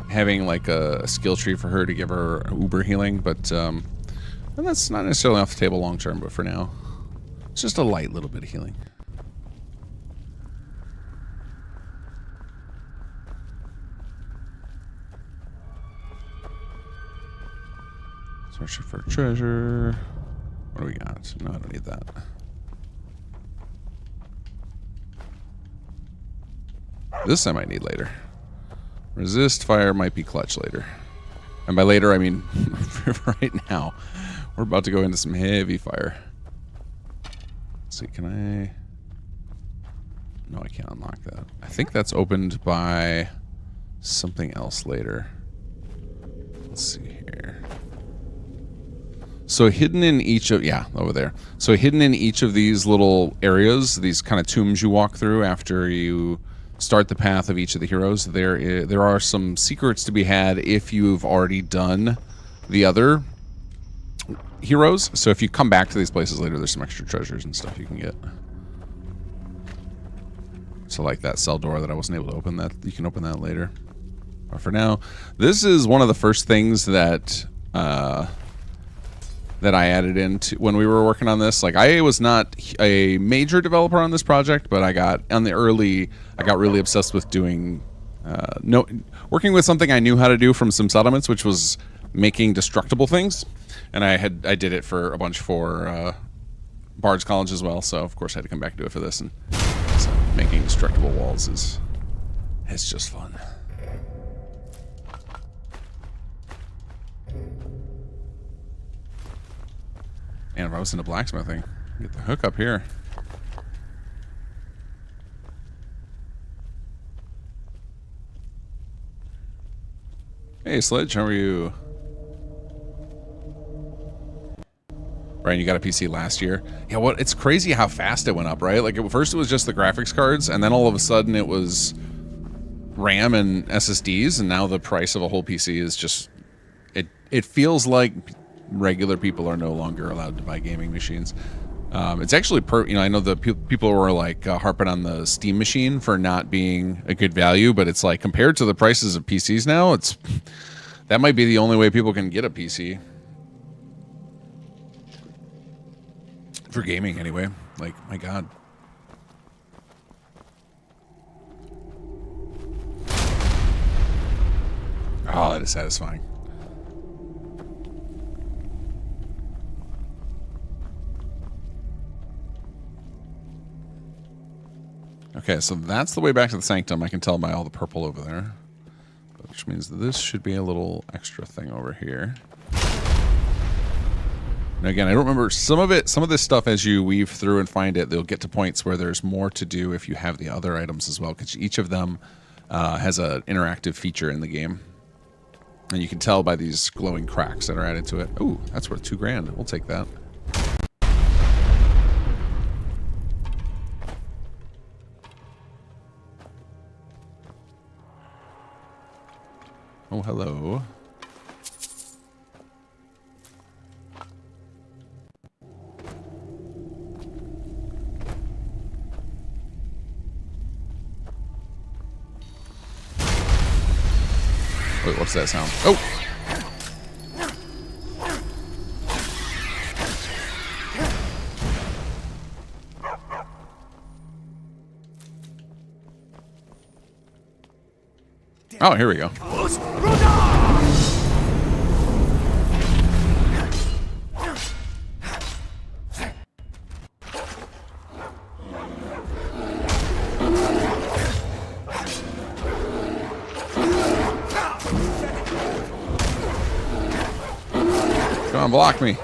having like a skill tree for her to give her uber healing, but and that's not necessarily off the table long term, but for now it's just a light little bit of healing. Search for treasure. What do we got? No, I don't need that. This I might need later. Resist fire might be clutch later. And by later, I mean right now. We're about to go into some heavy fire. Let's see, can I... No, I can't unlock that. I think that's opened by something else later. Let's see here. So hidden in each of, yeah, over there. So hidden in each of these little areas, these kind of tombs you walk through after you start the path of each of the heroes, there are some secrets to be had if you've already done the other heroes. So if you come back to these places later, there's some extra treasures and stuff you can get. So like that cell door that I wasn't able to open, that you can open that later. But for now, this is one of the first things that that I added into when we were working on this. Like, I was not a major developer on this project, but I got really obsessed with doing working with something I knew how to do from some settlements, which was making destructible things. And I did it for a bunch for Bard's College as well, so of course I had to come back and do it for this. And so making destructible walls is just fun. And if I was into blacksmithing, get the hook up here. Hey, Sledge, how are you? Ryan, you got a PC last year. Yeah, what? It's crazy how fast it went up, right? Like, at first it was just the graphics cards, and then all of a sudden it was RAM and SSDs, and now the price of a whole PC is just... It feels like regular people are no longer allowed to buy gaming machines. It's actually, I know the people were like harping on the Steam machine for not being a good value, but it's like compared to the prices of PCs now, that might be the only way people can get a PC. For gaming, anyway. Like, my God. Oh, that is satisfying. Okay, so that's the way back to the Sanctum. I can tell by all the purple over there. Which means that this should be a little extra thing over here. Now again, I don't remember some of this stuff as you weave through and find it, they'll get to points where there's more to do if you have the other items as well, because each of them has an interactive feature in the game. And you can tell by these glowing cracks that are added to it. Ooh, that's worth $2,000. We'll take that. Oh, hello. Wait, what's that sound? Oh! Oh, here we go. Come on, block me.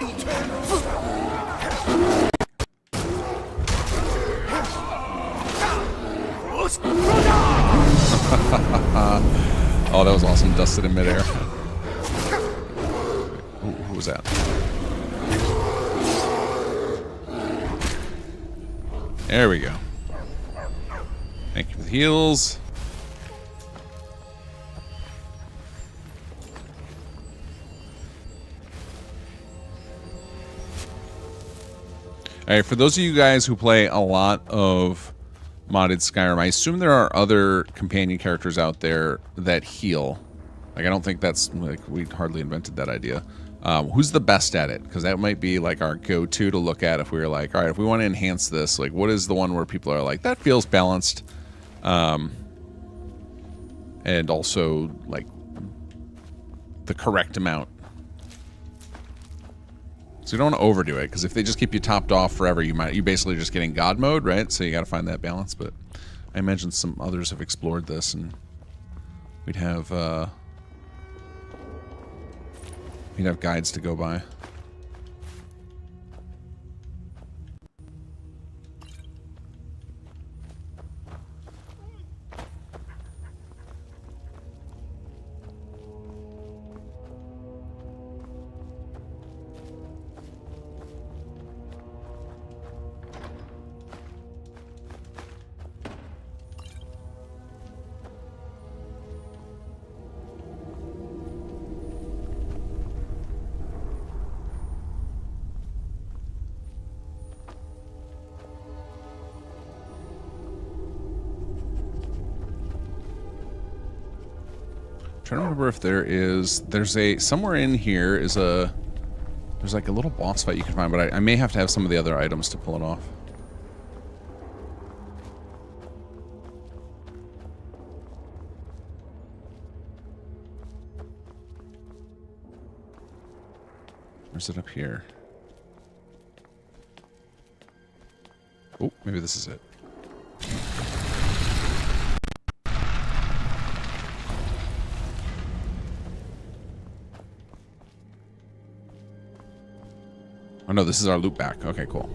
Oh, that was awesome. Dusted in midair. Ooh, who was that? There we go. Thank you for the heals. All right, for those of you guys who play a lot of modded Skyrim, I assume there are other companion characters out there that heal. Like, I don't think that's, like, we hardly invented that idea. Who's the best at it? Because that might be, like, our go-to to look at if we were like, all right, if we want to enhance this, like, what is the one where people are like, that feels balanced? And also, like, the correct amount. So you don't want to overdo it, because if they just keep you topped off forever, you're basically just getting God mode, right? So you got to find that balance. But I imagine some others have explored this, and we'd have guides to go by. Trying to remember if there's somewhere in here there's like a little boss fight you can find, but I may have to have some of the other items to pull it off. Or is it up here? Oh, maybe this is it. Oh no, this is our loot back. Okay, cool.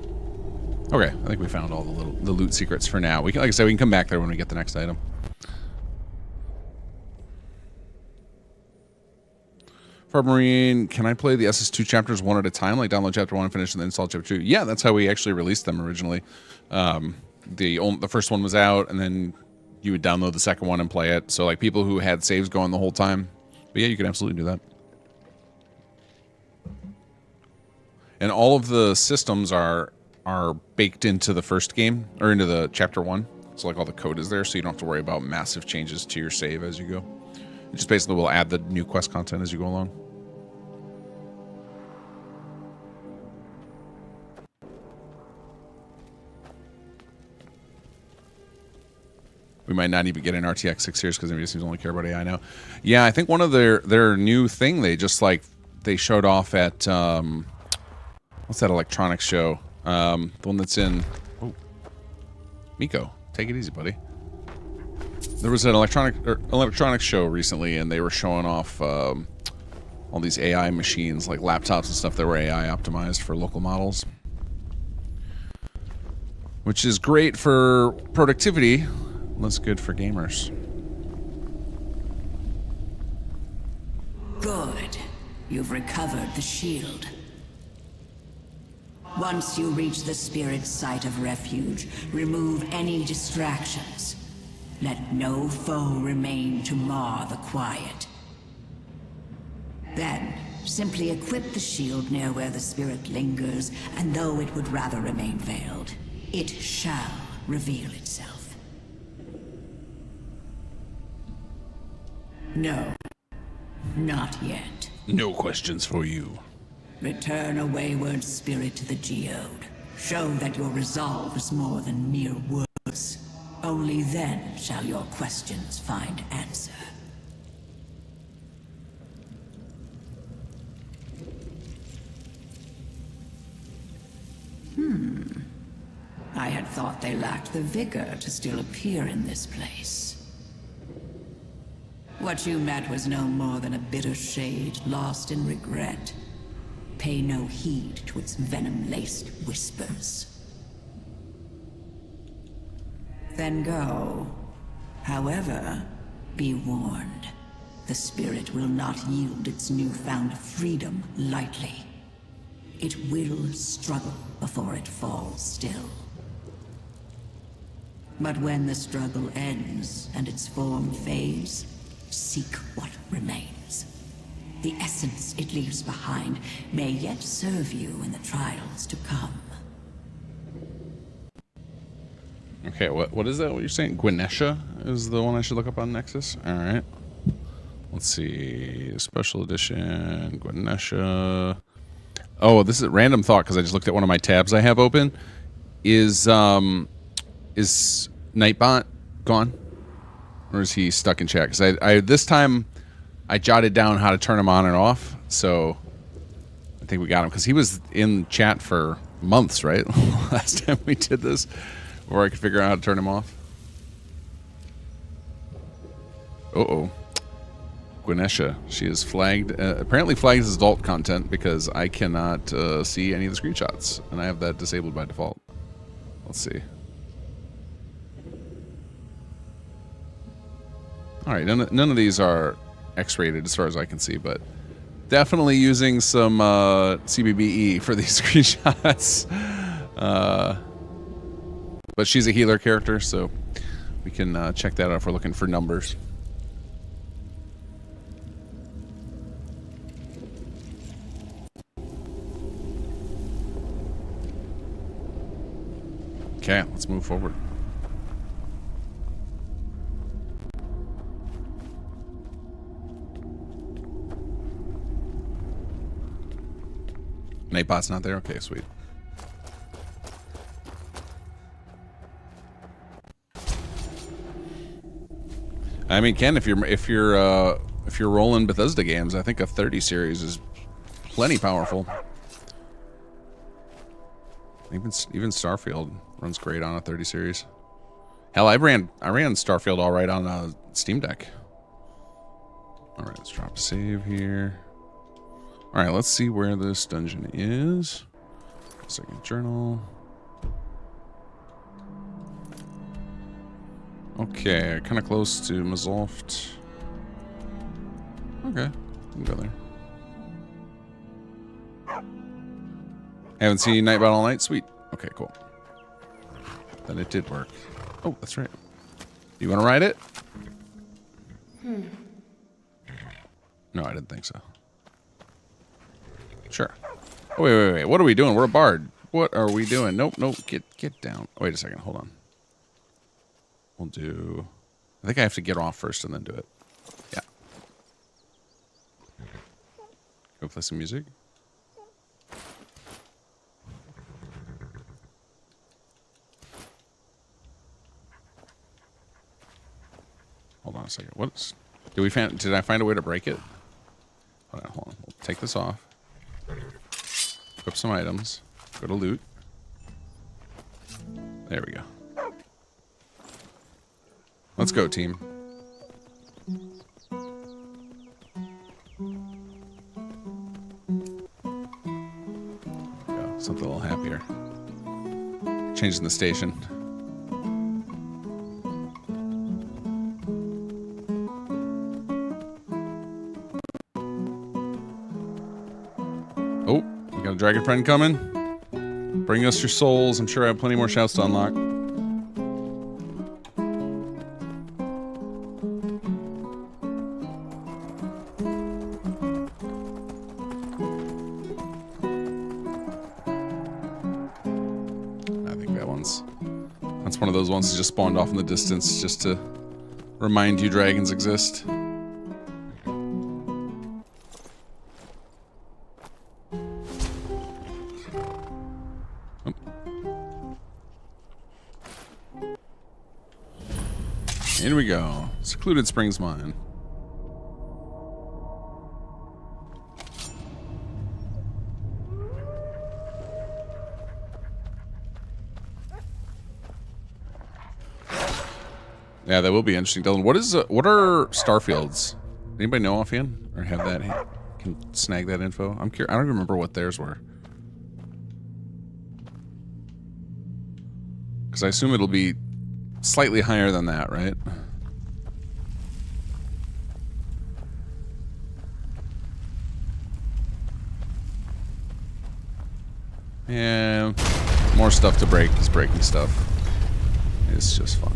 Okay, I think we found all the loot secrets for now. We can, like I said, we can come back there when we get the next item. Marine, can I play the SS2 chapters one at a time? Like download chapter 1, finish, and then install chapter 2? Yeah, that's how we actually released them originally. The first one was out, and then you would download the second one and play it. So like people who had saves going the whole time. But yeah, you can absolutely do that. And all of the systems are baked into the first game, or into the chapter 1. So like all the code is there, so you don't have to worry about massive changes to your save as you go. It just basically will add the new quest content as you go along. We might not even get an RTX 6 series because everybody seems to only care about AI now. Yeah, I think one of their new thing they showed off at what's that electronics show? The one that's in Miko. Take it easy, buddy. There was an electronics show recently, and they were showing off all these AI machines, like laptops and stuff that were AI optimized for local models, which is great for productivity. Less good for gamers. Good. You've recovered the shield. Once you reach the spirit's site of refuge, remove any distractions. Let no foe remain to mar the quiet. Then, simply equip the shield near where the spirit lingers, and though it would rather remain veiled, it shall reveal itself. No, not yet. No questions for you. Return a wayward spirit to the Geode. Show that your resolve is more than mere words. Only then shall your questions find answer. I had thought they lacked the vigor to still appear in this place. What you met was no more than a bitter shade lost in regret. Pay no heed to its venom-laced whispers. Then go. However, be warned. The spirit will not yield its newfound freedom lightly. It will struggle before it falls still. But when the struggle ends and its form fades, seek what remains. The essence it leaves behind may yet serve you in the trials to come. Okay, what is that? What you're saying? Gwinesha is the one I should look up on Nexus? Alright. Let's see. Special edition, Gwinesha. Oh, this is a random thought because I just looked at one of my tabs I have open. Is Nightbot gone? Or is he stuck in chat? Because I this time I jotted down how to turn him on and off, so I think we got him because he was in chat for months, right? Last time we did this, before I could figure out how to turn him off. Gwinesha, she is flagged, apparently flagged as adult content because I cannot see any of the screenshots, and I have that disabled by default. Let's see. All right, none of these are X-rated as far as I can see, but definitely using some CBBE for these screenshots. But she's a healer character, so we can check that out if we're looking for numbers. Okay, let's move forward. Nightbot's not there? Okay, sweet. I mean, Ken, if you're rolling Bethesda games, I think a 30 series is plenty powerful. Even Starfield runs great on a 30 series. Hell, I ran Starfield all right on a Steam Deck. All right, let's drop a save here. All right, let's see where this dungeon is. Second journal. Okay, kind of close to Mazolft. Okay, we can go there. Haven't seen Nightbound all night? Sweet. Okay, cool. Then it did work. Oh, that's right. You want to ride it? No, I didn't think so. Sure. Oh, wait. What are we doing? We're a bard. What are we doing? Nope. Get down. Wait a second. Hold on. We'll do... I think I have to get off first and then do it. Yeah. Go play some music. Hold on a second. What's... Did I find a way to break it? Hold on. We'll take this off. Equip some items. Go to loot. There we go. Let's go, team. Go. Something a little happier. Changing the station. Oh, we got a dragon friend coming. Bring us your souls. I'm sure I have plenty more shouts to unlock. That's one of those ones that just spawned off in the distance just to remind you dragons exist. Oh. Here we go. Secluded Springs Mine. Yeah, that will be interesting, Dylan. What are Starfields? Anybody know offhand, or have that? Can snag that info? I'm curious. I don't even remember what theirs were. Because I assume it'll be slightly higher than that, right? Yeah, more stuff to break. Just breaking stuff. It's just fun.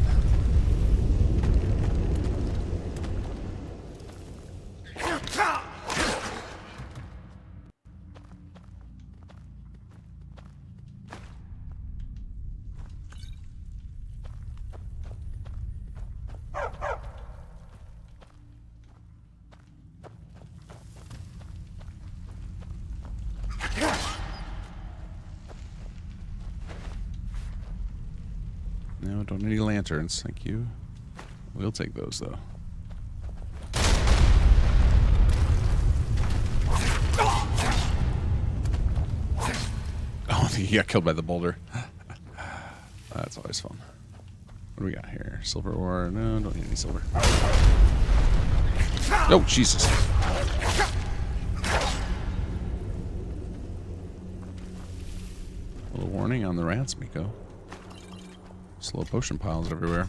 No, don't need any lanterns, thank you. We'll take those, though. Oh, he got killed by the boulder. That's always fun. What do we got here? Silver ore? No, don't need any silver. Oh, Jesus. A little warning on the rats, Miko. Slow potion piles everywhere.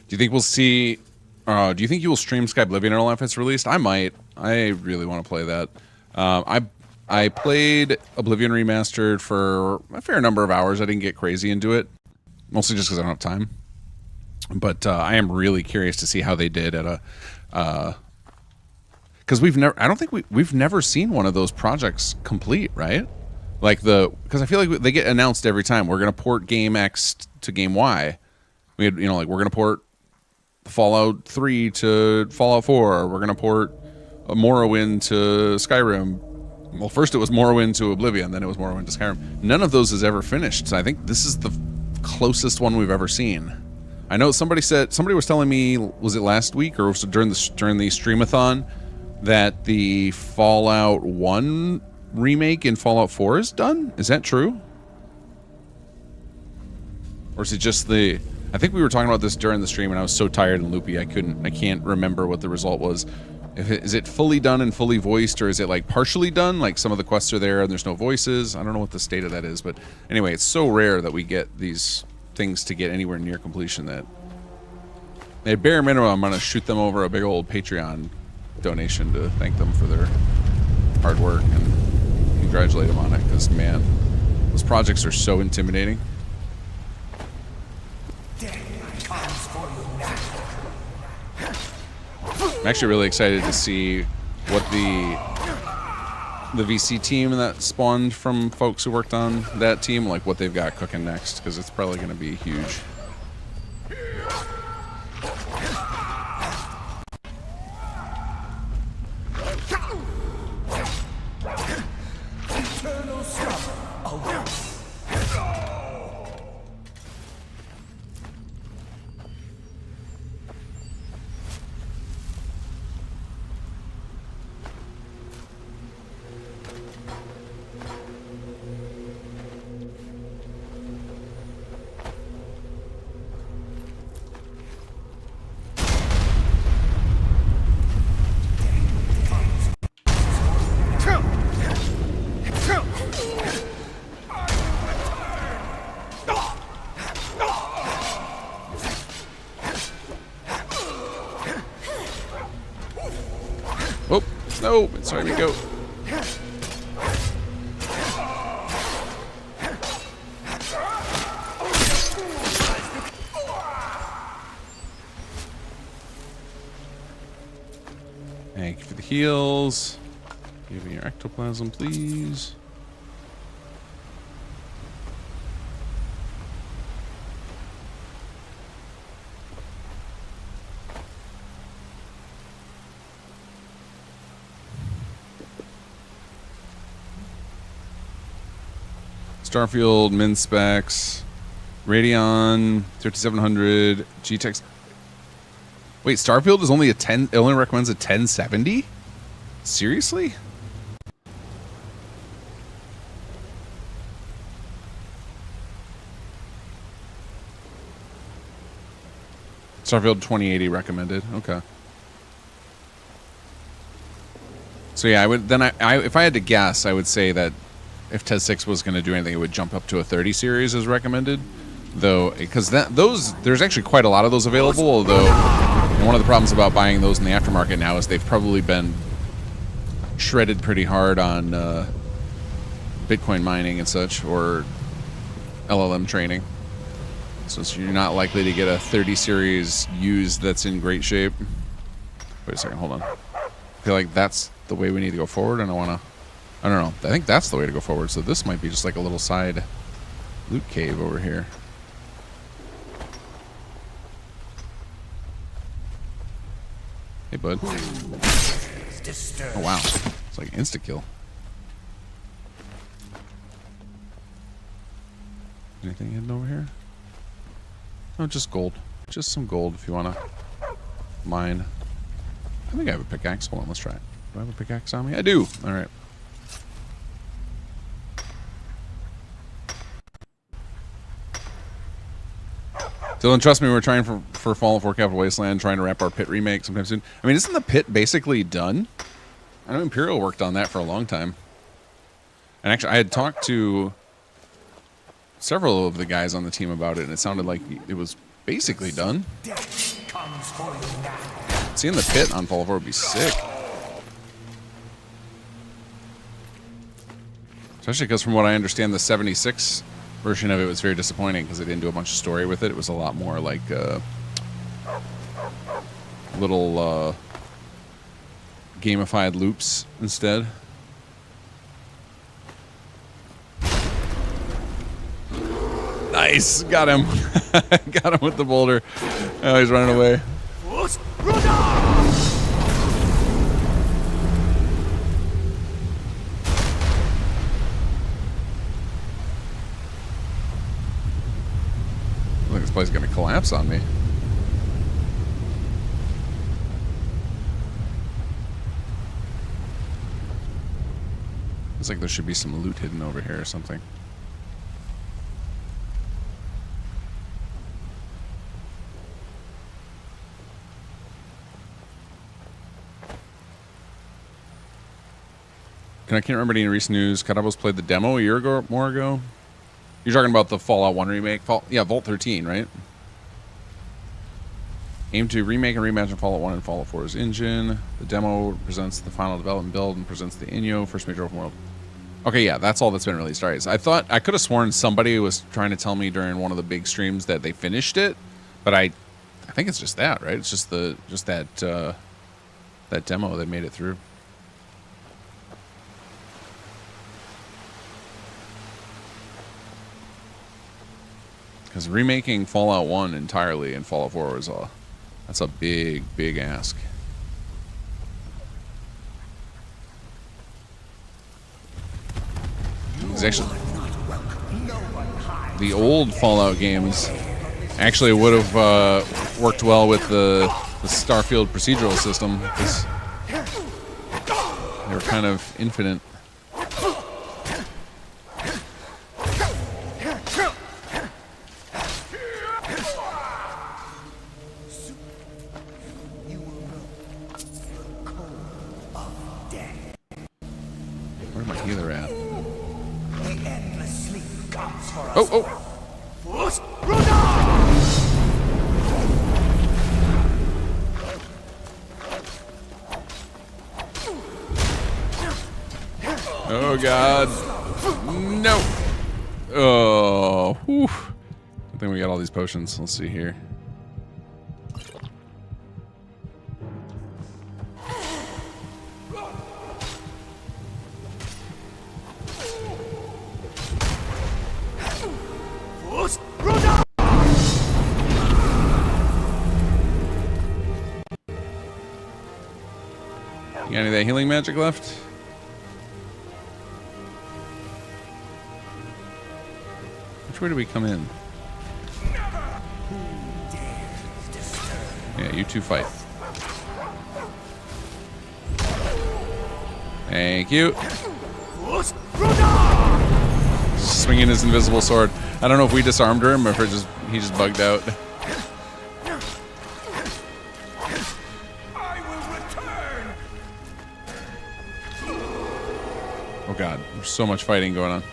Do you think we'll see... do you think you will stream Skyblivion at all if it's released? I might. I really want to play that. I played Oblivion Remastered for a fair number of hours. I didn't get crazy into it. Mostly just because I don't have time. But I am really curious to see how they did at a... Because I don't think we've never seen one of those projects complete, right? Like because I feel like they get announced every time. We're going to port game X to game Y. We had, like we're going to port Fallout 3 to Fallout 4. We're going to port Morrowind to Skyrim. Well, first it was Morrowind to Oblivion, then it was Morrowind to Skyrim. None of those is ever finished. So I think this is the closest one we've ever seen. I know somebody was telling me, was it last week or was it during the streamathon, that the Fallout 1 remake in Fallout 4 is done? Is that true? Or is it just I think we were talking about this during the stream and I was so tired and loopy I can't remember what the result was. Is it fully done and fully voiced, or is it like partially done? Like some of the quests are there and there's no voices. I don't know what the state of that is, but anyway, it's so rare that we get these things to get anywhere near completion that at bare minimum I'm gonna shoot them over a big old Patreon donation to thank them for their hard work and congratulate them on it, because man, those projects are so intimidating. I'm actually really excited to see what the VC team that spawned from folks who worked on that team, like what they've got cooking next, because it's probably going to be huge. Oh, no, sorry, we go. Thank you for the heals. Give me your ectoplasm, please. Starfield, min specs, Radeon, 3700, GTX. Wait, Starfield is only a 10. It only recommends a 1070. Seriously? Starfield 2080 recommended. Okay. So yeah, I would then if I had to guess, I would say that if TED 6 was going to do anything, it would jump up to a 30 series as recommended. Though, because there's actually quite a lot of those available. Although, one of the problems about buying those in the aftermarket now is they've probably been shredded pretty hard on Bitcoin mining and such, or LLM training. So you're not likely to get a 30 series used that's in great shape. Wait a second, hold on. I feel like that's the way we need to go forward, and I don't know. I think that's the way to go forward. So this might be just like a little side loot cave over here. Hey, bud. Oh, wow. It's like insta-kill. Anything hidden over here? No, just gold. Just some gold if you want to mine. I think I have a pickaxe. Hold on, let's try it. Do I have a pickaxe on me? I do. All right. Dylan, trust me, we're trying for Fallen 4 Capital Wasteland, trying to wrap our Pit remake sometime soon. I mean, isn't the Pit basically done? I know Imperial worked on that for a long time. And actually, I had talked to several of the guys on the team about it, and it sounded like it was basically done. Seeing the Pit on Fallen 4 would be sick. Especially because from what I understand, the 76 version of it was very disappointing because it didn't do a bunch of story with it. It was a lot more like little gamified loops instead. Nice, got him. Got him with the boulder. Oh, he's running away. This place is going to collapse on me. Looks like there should be some loot hidden over here or something. I can't remember any recent news. Kadabo's played the demo a year ago or more ago. You're talking about the Fallout 1 remake? Yeah, Vault 13, right? Aim to remake and reimagine Fallout 1 and Fallout 4's engine. The demo presents the final development build and presents the Inyo, first major open world. Okay, yeah, that's all that's been released. All right, so I could have sworn somebody was trying to tell me during one of the big streams that they finished it, but I think it's just that, right? It's just that demo that made it through. Because remaking Fallout 1 entirely in Fallout 4 was that's a big ask. It's actually the old Fallout games actually would have worked well with the Starfield procedural system because they were kind of infinite. Where's my healer at? Oh! Oh God! No! Oh! Whew. I think we got all these potions. Let's see here. You got any of that healing magic left? Which way do we come in? Yeah, you two fight. Thank you. Swinging his invisible sword. I don't know if we disarmed him or if he just bugged out. Oh God, there's so much fighting going on.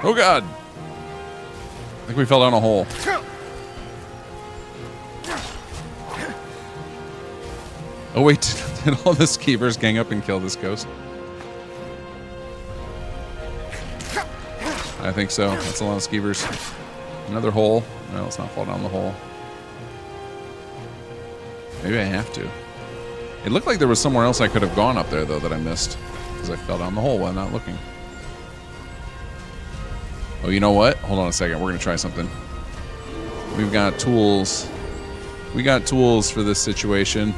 Oh God! I think we fell down a hole. Oh wait, did all the skeevers gang up and kill this ghost? I think so. That's a lot of skeevers. Another hole. Well, let's not fall down the hole. Maybe I have to. It looked like there was somewhere else I could have gone up there, though, that I missed. Because I fell down the hole while not looking. Oh, you know what? Hold on a second. We're going to try something. We've got tools. We got tools for this situation.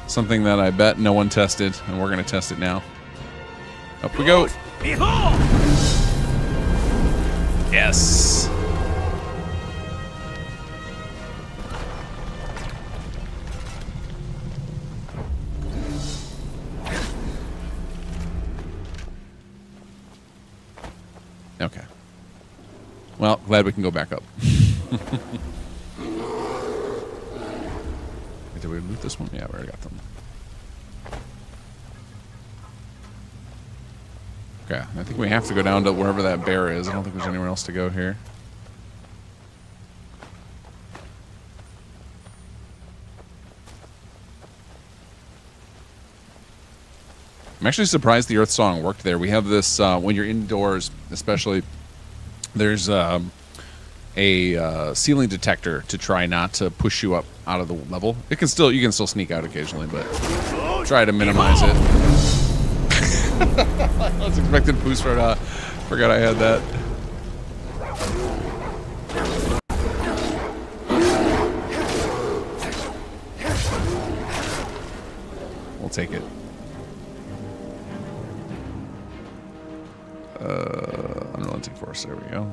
Something that I bet no one tested, and we're going to test it now. Up we go. Yes. Okay. Well, glad we can go back up. Did we loot this one? Yeah, we already got them. Okay, I think we have to go down to wherever that bear is. I don't think there's anywhere else to go here. I'm actually surprised the Earth Song worked there. We have this, when you're indoors, especially, there's a ceiling detector to try not to push you up out of the level. You can still sneak out occasionally, but try to minimize it. I was expecting boost right off. Forgot I had that. We'll take it. Unrelenting force. There we go.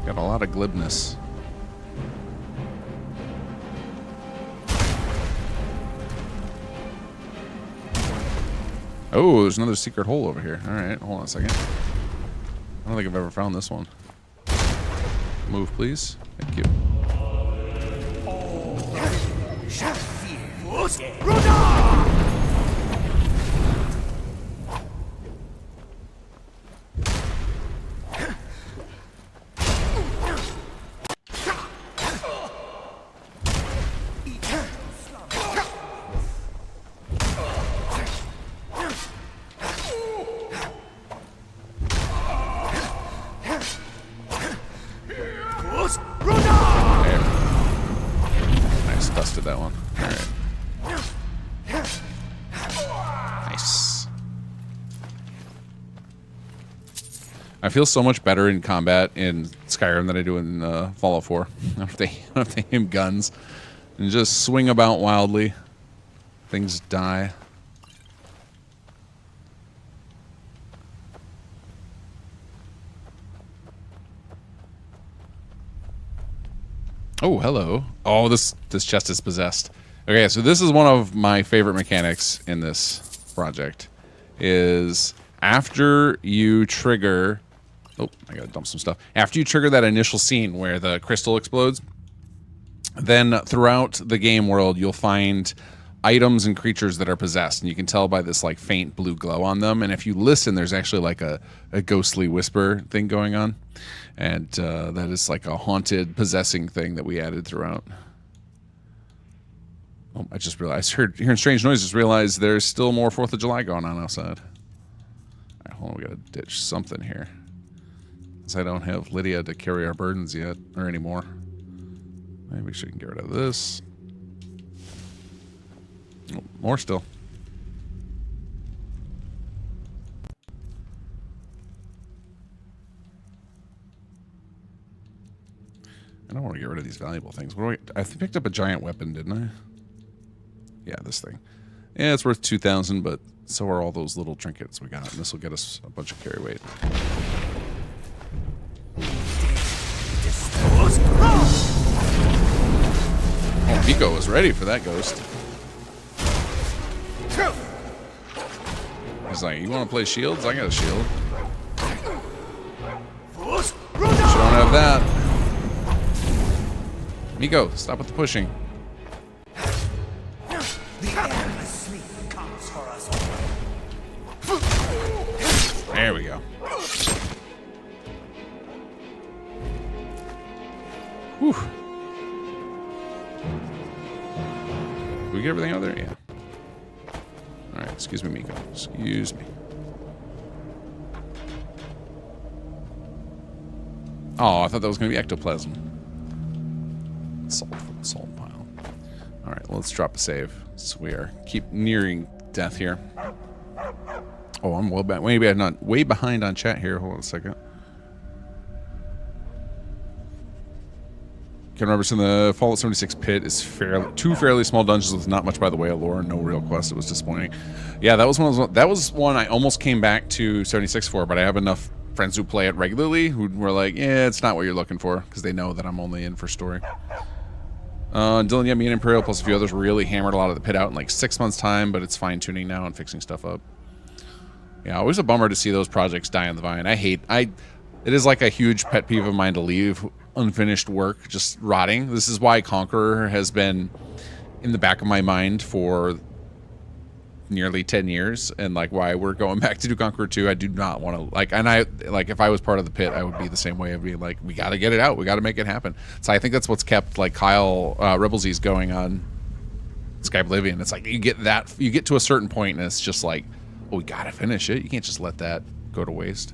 Got a lot of glibness. Oh, there's another secret hole over here. All right, hold on a second. I don't think I've ever found this one. Move, please. Thank you. Nice, busted that one. All right. Nice. I feel so much better in combat in Skyrim than I do in Fallout 4. I don't have to aim guns and just swing about wildly. Things die. Oh, hello. Oh, this chest is possessed. Okay, so this is one of my favorite mechanics in this project. Is after you trigger... Oh, I gotta dump some stuff. After you trigger that initial scene where the crystal explodes, then throughout the game world, you'll find items and creatures that are possessed, and you can tell by this like faint blue glow on them. And if you listen, there's actually like a ghostly whisper thing going on. And that is like a haunted, possessing thing that we added throughout. Oh, I just realized, hearing strange noises, realized there's still more 4th of July going on outside. All right, hold on, we gotta ditch something here. Because I don't have Lydia to carry our burdens yet, or anymore. Maybe she can get rid of this. Oh, more still. I don't want to get rid of these valuable things. I picked up a giant weapon, didn't I? Yeah, this thing. Yeah, it's worth 2,000, but so are all those little trinkets we got. And this will get us a bunch of carry weight. Oh, Miko was ready for that ghost. He's like, you want to play shields? I got a shield. But you don't have that. Miko, stop with the pushing. There we go. Whew. Did we get everything out there? Yeah. Alright, excuse me, Miko. Excuse me. Oh, I thought that was going to be ectoplasm. Salt from the salt pile. Alright, let's drop a save. So we are keep nearing death here. Oh, I'm well back. Maybe I'm not way behind on chat here. Hold on a second. Can remember in the Fallout 76 pit is two fairly small dungeons with not much by the way of lore and no real quest. It was disappointing. Yeah, that was one I almost came back to 76 for, but I have enough friends who play it regularly who were like, yeah, it's not what you're looking for, because they know that I'm only in for story. Dylan, yeah, me and Imperial plus a few others really hammered a lot of the pit out in like 6 months time, but it's fine tuning now and fixing stuff up. Yeah, always a bummer to see those projects die on the vine. It is like a huge pet peeve of mine to leave unfinished work just rotting. This is why Conqueror has been in the back of my mind for nearly 10 years, and like why we're going back to do Conqueror 2. I do not want to if I was part of the pit, I would be the same way of being like, we got to get it out, we got to make it happen. So I think that's what's kept like Kyle Rebelsies going on Sky Oblivion. It's like you get to a certain point and it's just like, oh, we got to finish it. You can't just let that go to waste.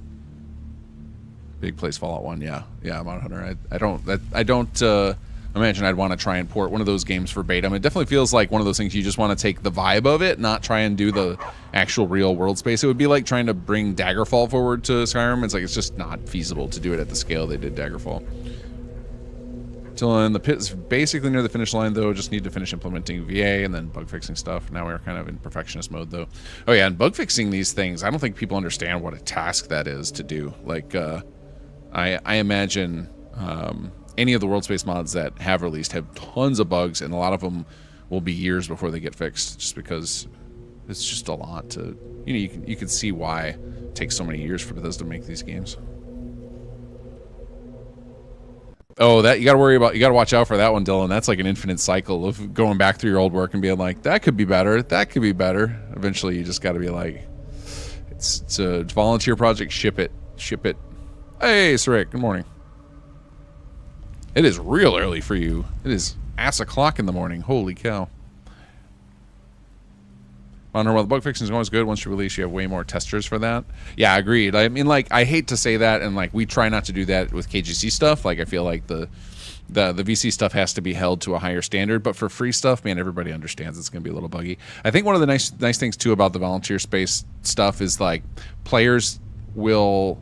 Big Place Fallout 1, yeah, I'm on Hunter. I don't imagine I'd want to try and port one of those games verbatim. It definitely feels like one of those things you just want to take the vibe of it, not try and do the actual real world space. It would be like trying to bring Daggerfall forward to Skyrim. It's like, it's just not feasible to do it at the scale they did Daggerfall. Till the pit is basically near the finish line, though. Just need to finish implementing VA and then bug fixing stuff. Now we're kind of in perfectionist mode, though. Oh yeah, and bug fixing these things, I don't think people understand what a task that is to do. Like, I imagine any of the world space mods that have released have tons of bugs, and a lot of them will be years before they get fixed, just because it's just a lot to you know, you can see why it takes so many years for Bethesda to make these games. Oh, that you got to watch out for that one, Dylan. That's like an infinite cycle of going back through your old work and being like, that could be better. That could be better. Eventually, you just got to be like, it's a volunteer project. Ship it. Hey, Sarik. Good morning. It is real early for you. It is ass o'clock in the morning. Holy cow. I don't know, while the bug fixing is always good. Once you release, you have way more testers for that. Yeah, agreed. I mean, like, I hate to say that, and like, we try not to do that with KGC stuff. Like, I feel like the VC stuff has to be held to a higher standard. But for free stuff, man, everybody understands it's going to be a little buggy. I think one of the nice things too about the volunteer space stuff is like players will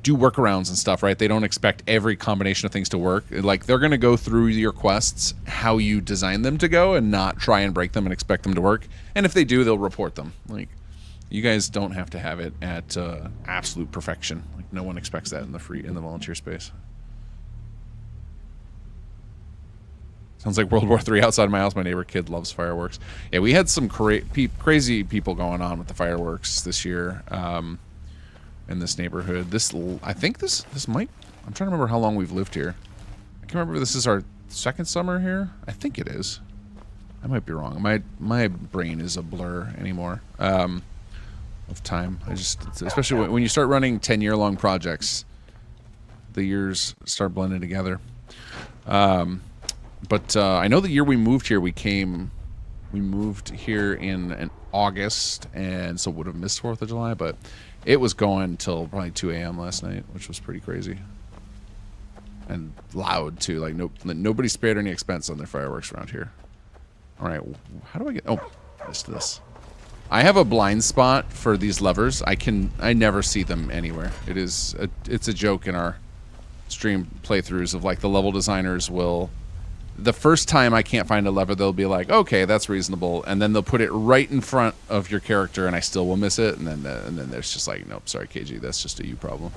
do workarounds and stuff, right? They don't expect every combination of things to work. Like, they're going to go through your quests how you design them to go and not try and break them and expect them to work. And if they do, they'll report them. Like, you guys don't have to have it at absolute perfection. Like, no one expects that in the volunteer space. Sounds like World War III outside my house. My neighbor kid loves fireworks. Yeah, we had some crazy people going on with the fireworks this year. In this neighborhood. I think this might, I'm trying to remember how long we've lived here. I can't remember if this is our second summer here. I think it is. I might be wrong. My brain is a blur anymore of time. Especially when you start running 10-year-long projects, the years start blending together. But I know the year we moved here, we moved here in August, and so would have missed 4th of July, but it was going till probably 2 a.m. last night, which was pretty crazy. And loud, too. Like, nobody spared any expense on their fireworks around here. All right, how do I get... Oh, this. I have a blind spot for these levers. I never see them anywhere. It's a joke in our stream playthroughs of, like, the level designers will... The first time I can't find a lever, they'll be like, okay, that's reasonable. And then they'll put it right in front of your character, and I still will miss it. And then there's just like, nope, sorry, KG, that's just a you problem.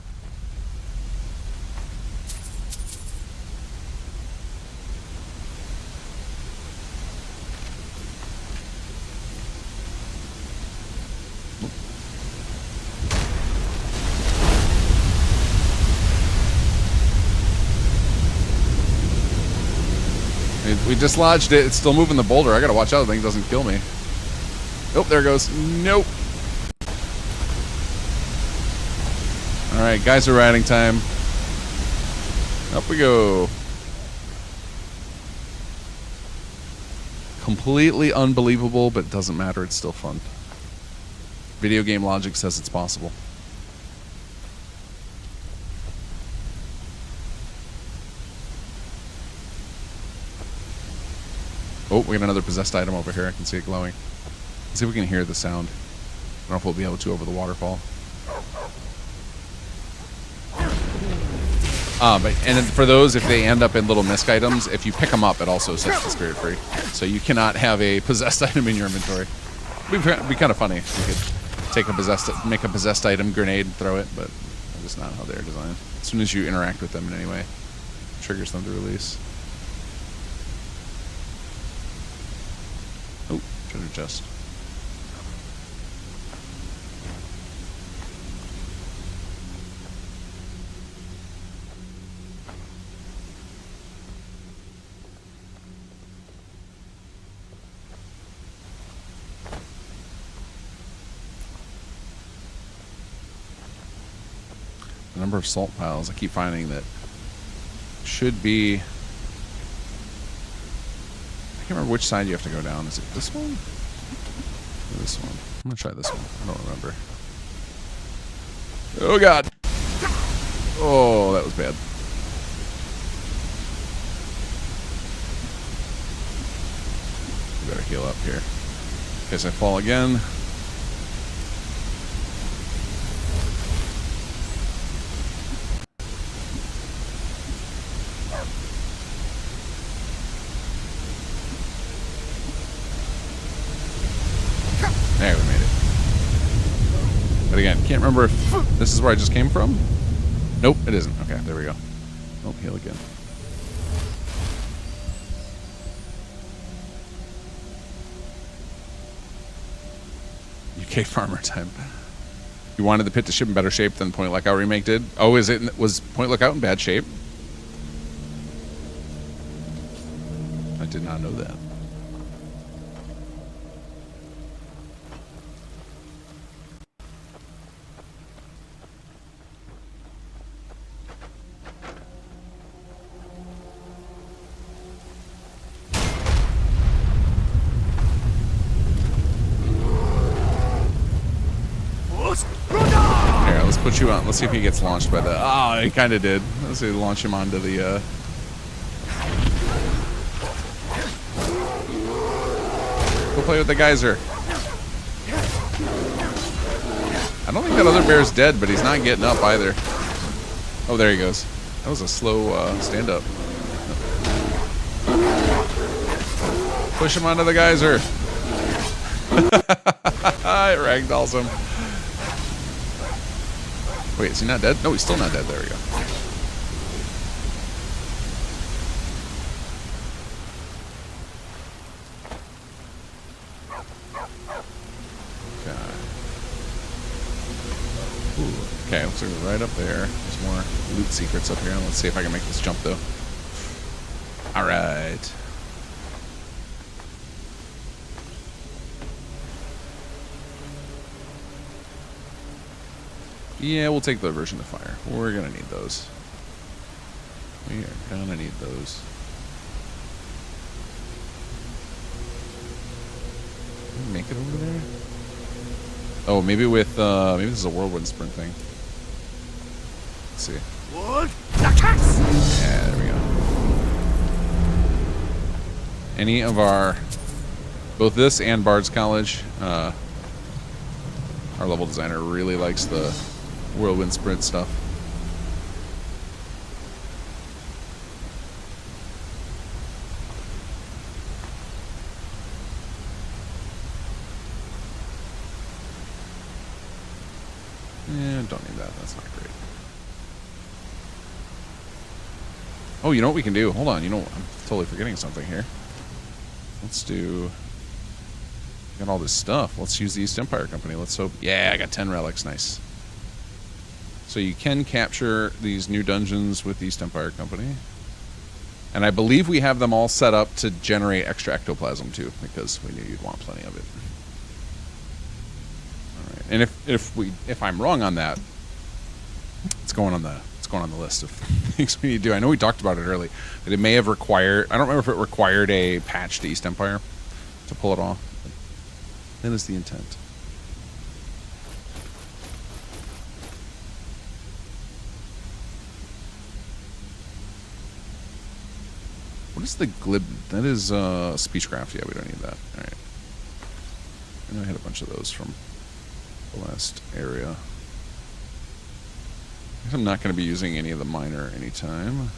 We dislodged it. It's still moving the boulder. I gotta watch out the thing doesn't kill me. Oh, there it goes. Nope. Alright, guys are riding time. Up we go. Completely unbelievable, but it doesn't matter. It's still fun. Video game logic says it's possible. Oh, we got another possessed item over here. I can see it glowing. Let's see if we can hear the sound. I don't know if we'll be able to over the waterfall. And for those, if they end up in little misc items, if you pick them up, it also sets the spirit free. So you cannot have a possessed item in your inventory. It'd be kind of funny if you could make a possessed item grenade and throw it, but that's not how they're designed. As soon as you interact with them in any way, it triggers them to release. Oh, treasure chest. The number of salt piles I keep finding that should be... I can't remember which side you have to go down. Is it this one? Or this one? I'm gonna try this one. I don't remember. Oh god! Oh, that was bad. We better heal up here. In case I fall again. There, we made it. But again, can't remember if this is where I just came from. Nope, it isn't. Okay, there we go. Oh, heal again. arcade farmer time. You wanted the pit to ship in better shape than Point Lookout remake did. Oh, was Point Lookout in bad shape? I did not know that. Here, let's put you on. Let's see if he gets launched by the. Oh, he kind of did. Let's see, launch him onto the. Go play with the geyser. I don't think that other bear's dead, but he's not getting up either. Oh, there he goes. That was a slow stand up. Push him onto the geyser. It ragdolls him. Wait, is he not dead? No, he's still not dead. There we go. Okay, looks like we're right up there. There's more loot secrets up here. Let's see if I can make this jump, though. All right. Yeah, we'll take the version of fire. We're going to need those. We are going to need those. Can we make it over there? Oh, maybe with, maybe this is a whirlwind sprint thing. Let's see. Yeah, there we go. Any of our, both this and Bard's College, our level designer really likes the whirlwind sprint stuff. Yeah, don't need that. That's not great. Oh, you know what we can do? Hold on. You know, I'm totally forgetting something here. Let's do... Got all this stuff. Let's use the East Empire Company. Let's hope... Yeah, I got 10 relics. Nice. So you can capture these new dungeons with the East Empire Company. And I believe we have them all set up to generate extra ectoplasm, too, because we knew you'd want plenty of it. And if I'm wrong on that, it's going on the list of things we need to do. I know we talked about it early, that it may have required. I don't remember if it required a patch to East Empire to pull it off. That is the intent. What is the glib? That is speechcraft. Yeah, we don't need that. All right. And I had a bunch of those from the last area. I guess I'm not going to be using any of the minor anytime.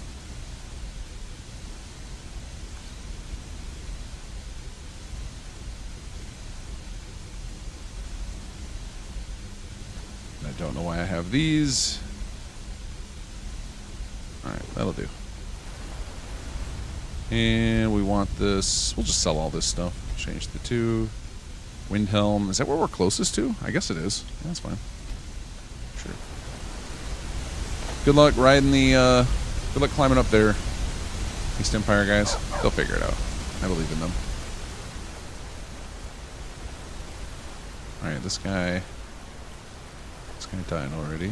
I don't know why I have these. Alright, that'll do. And we want this. We'll just sell all this stuff. Change the 2. Windhelm. Is that where we're closest to? I guess it is. Yeah, that's fine. Sure. Good luck riding the, good luck climbing up there. East Empire guys. They'll figure it out. I believe in them. Alright, this guy died already.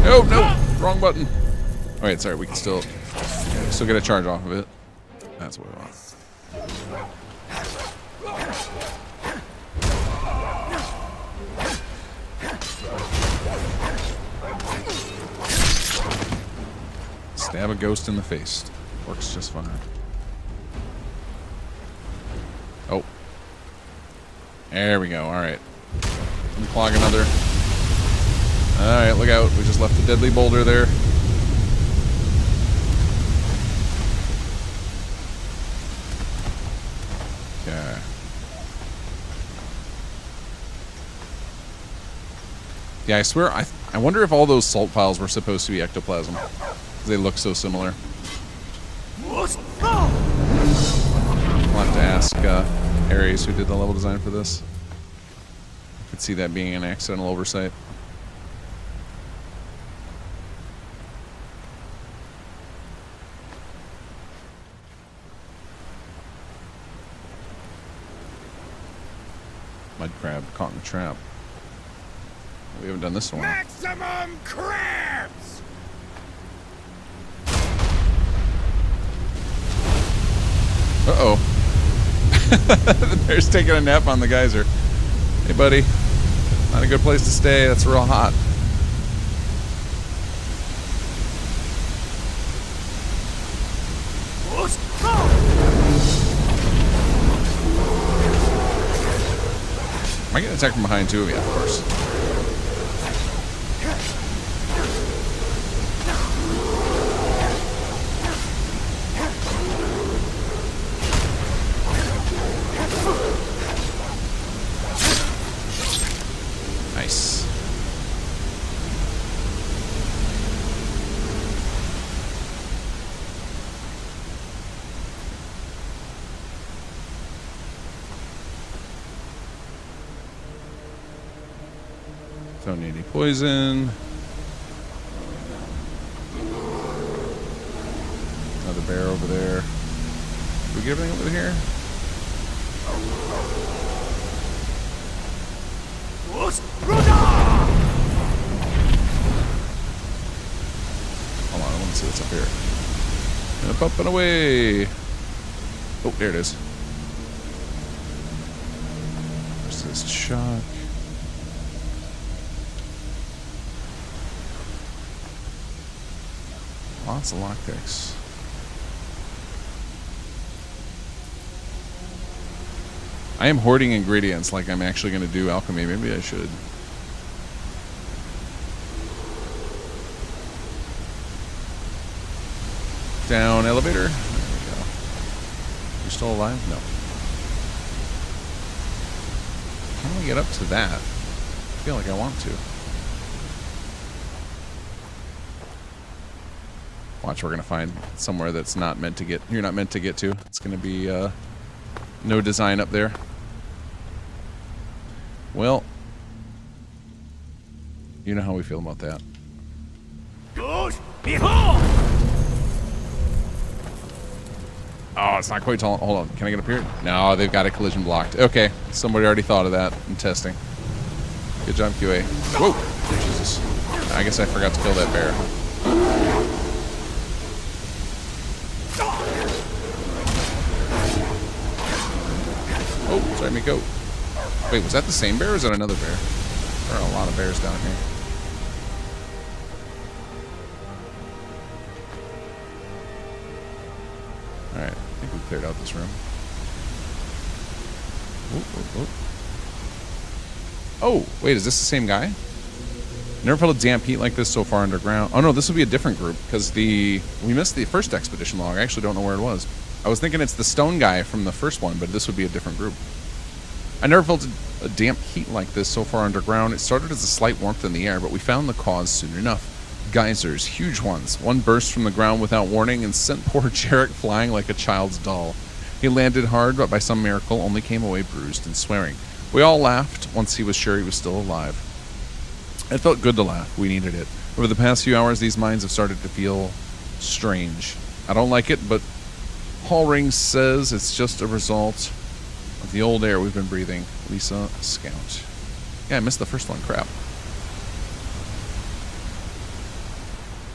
Oh, no! Wrong button. Oh, wait, sorry, we can still get a charge off of it. That's what we want. Stab a ghost in the face. Works just fine. Oh. There we go, alright. Unclog another. Alright, look out. We just left a deadly boulder there. Okay. Yeah, I swear, I wonder if all those salt piles were supposed to be ectoplasm. They look so similar. I'll have to ask Ares, who did the level design for this. I could see that being an accidental oversight. Mud crab caught in the trap. We haven't done this one. Maximum crabs! Uh-oh. The bear's taking a nap on the geyser. Hey, buddy. Not a good place to stay. That's real hot. Am I getting attacked from behind too? Yeah, of course. Nice. Don't need any poison. Another bear over there. Did we get everything over here? Hold on, I want to see what's up here. And up and away. Oh, there it is. There's this chuck. Lots of lockpicks. I am hoarding ingredients like I'm actually going to do alchemy. Maybe I should. Down elevator. There we go. You still alive? No. How do we get up to that? I feel like I want to. Watch, we're going to find somewhere that's not meant to get... You're not meant to get to. It's going to be no design up there. Well, you know how we feel about that. Oh, it's not quite tall. Hold on. Can I get up here? No, they've got it collision blocked. Okay. Somebody already thought of that in testing. Good job, QA. Whoa! Jesus. I guess I forgot to kill that bear. Oh, sorry, Miko. Wait, was that the same bear or is that another bear? There are a lot of bears down here. Alright, I think we cleared out this room. Oh, wait, is this the same guy? Never felt a damp heat like this so far underground. Oh no, this would be a different group because we missed the first expedition log. I actually don't know where it was. I was thinking it's the stone guy from the first one, but this would be a different group. I never felt a damp heat like this so far underground. It started as a slight warmth in the air, but we found the cause soon enough. Geysers, huge ones. One burst from the ground without warning and sent poor Jarek flying like a child's doll. He landed hard, but by some miracle only came away bruised and swearing. We all laughed once he was sure he was still alive. It felt good to laugh. We needed it. Over the past few hours, these mines have started to feel strange. I don't like it, but Hallring says it's just a result of the old air we've been breathing. Lisa, Scout. Yeah, I missed the first one. Crap.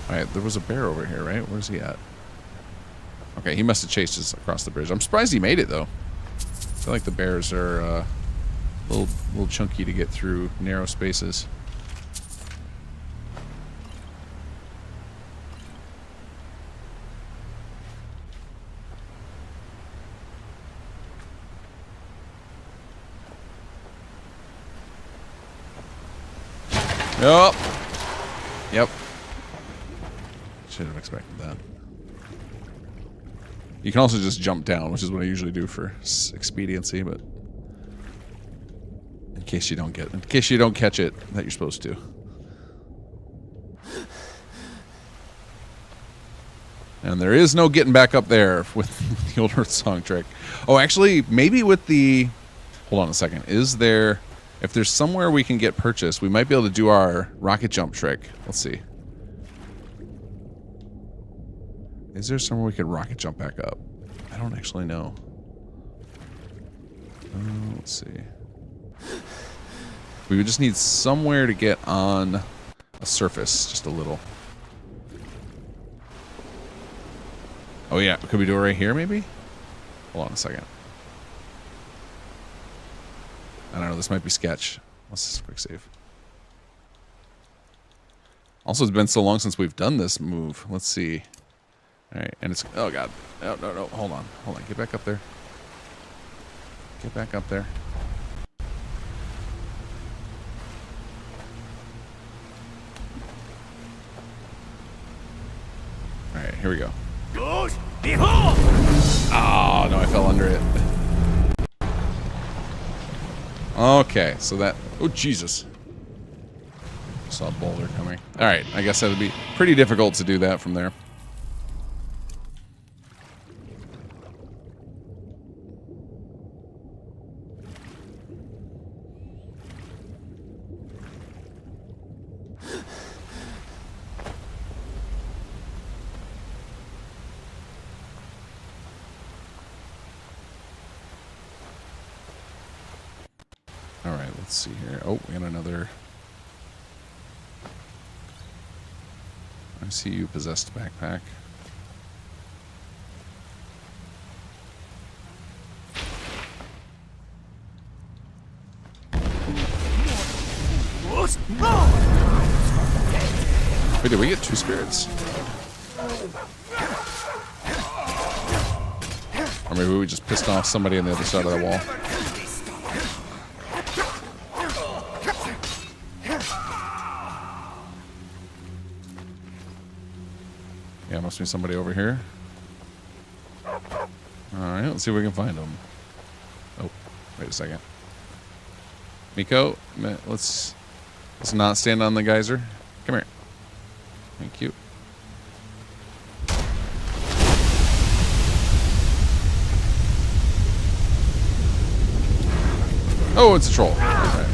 Alright, there was a bear over here, right? Where's he at? Okay, he must have chased us across the bridge. I'm surprised he made it, though. I feel like the bears are a little chunky to get through narrow spaces. Yep. Yep. Should have expected that. You can also just jump down, which is what I usually do for expediency, but in case you don't catch it that you're supposed to. And there is no getting back up there with the old Earth Song trick. Oh, actually, maybe with the... Hold on a second. Is there... If there's somewhere we can get purchase, we might be able to do our rocket jump trick. Let's see. Is there somewhere we could rocket jump back up? I don't actually know. Let's see. We would just need somewhere to get on a surface, just a little. Oh yeah, could we do it right here maybe? Hold on a second. I don't know, this might be sketch. Let's just quick save. Also, it's been so long since we've done this move. Let's see. Alright, and it's... Oh god. No, no, no. Hold on. Hold on. Get back up there. Get back up there. Alright, here we go. Oh, no, I fell under it. Okay, so that... Oh, Jesus. Saw a boulder coming. Alright, I guess that would be pretty difficult to do that from there. Alright, let's see here. Oh, we got another... I see you possessed backpack. Wait, did we get 2 spirits? Or maybe we just pissed off somebody on the other side of the wall. Yeah, must be somebody over here. Alright, let's see if we can find them. Oh, wait a second. Miko, let's not stand on the geyser. Come here. Thank you. Oh, it's a troll. Okay.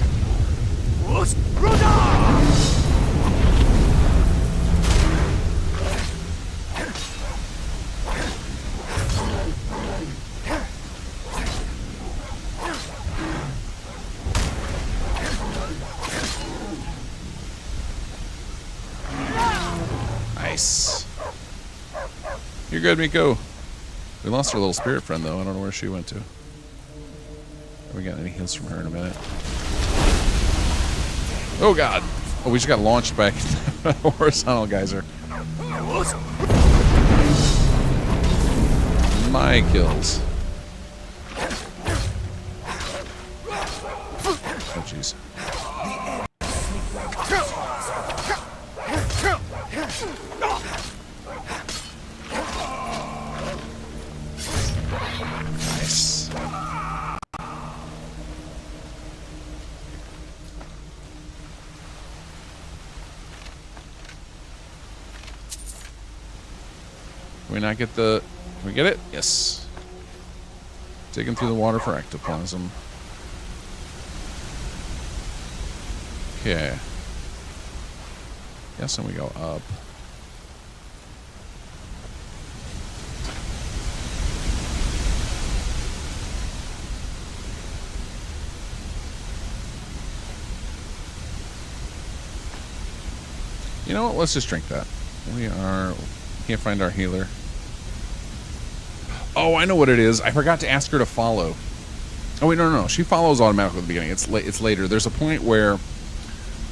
Nice. You're good, Miko. We lost our little spirit friend, though. I don't know where she went to. Have we got any hints from her in a minute? Oh, God. Oh, we just got launched back into the horizontal geyser. My kills. Oh, jeez. Nice. Can we not get the... Can we get it? Yes. Digging through the water for ectoplasm. Okay. Yes, and we go up. You know what? Let's just drink that. We can't find our healer. Oh, I know what it is. I forgot to ask her to follow. Oh wait, no. She follows automatically at the beginning. It's later. There's a point where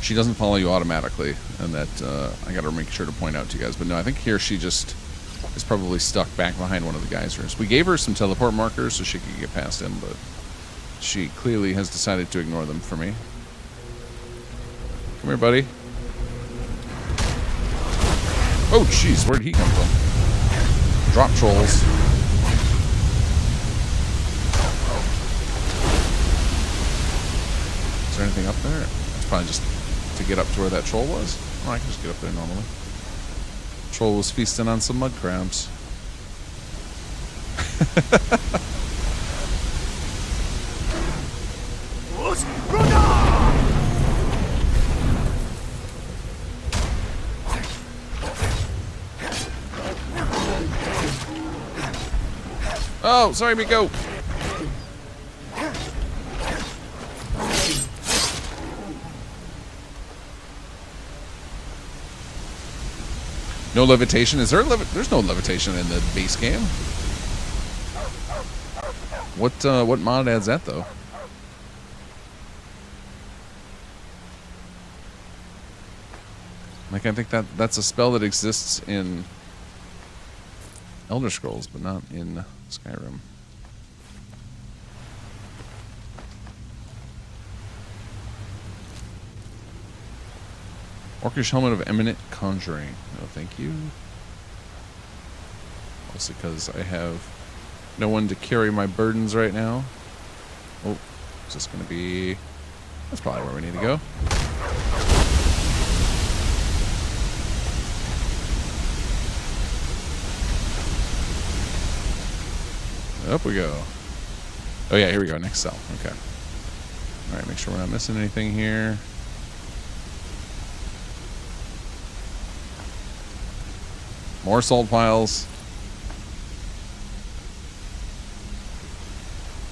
she doesn't follow you automatically, and that I got to make sure to point out to you guys. But no, I think here she just is probably stuck back behind one of the geysers. We gave her some teleport markers so she could get past him, but she clearly has decided to ignore them for me. Come here, buddy. Oh, jeez, where'd he come from? Drop trolls. Is there anything up there? It's probably just to get up to where that troll was. Oh, I can just get up there normally. Troll was feasting on some mud crabs. Oh, sorry, Miko. No levitation? Is there there's no levitation in the base game. What mod adds that though? Like I think that's a spell that exists in Elder Scrolls, but not in Skyrim. Orcish Helmet of Eminent Conjuring. No, thank you. Also because I have no one to carry my burdens right now. Oh, is this going to be... That's probably where we need to go. Up we go. Oh yeah, here we go. Next cell. Okay. All right, make sure we're not missing anything here. More salt piles.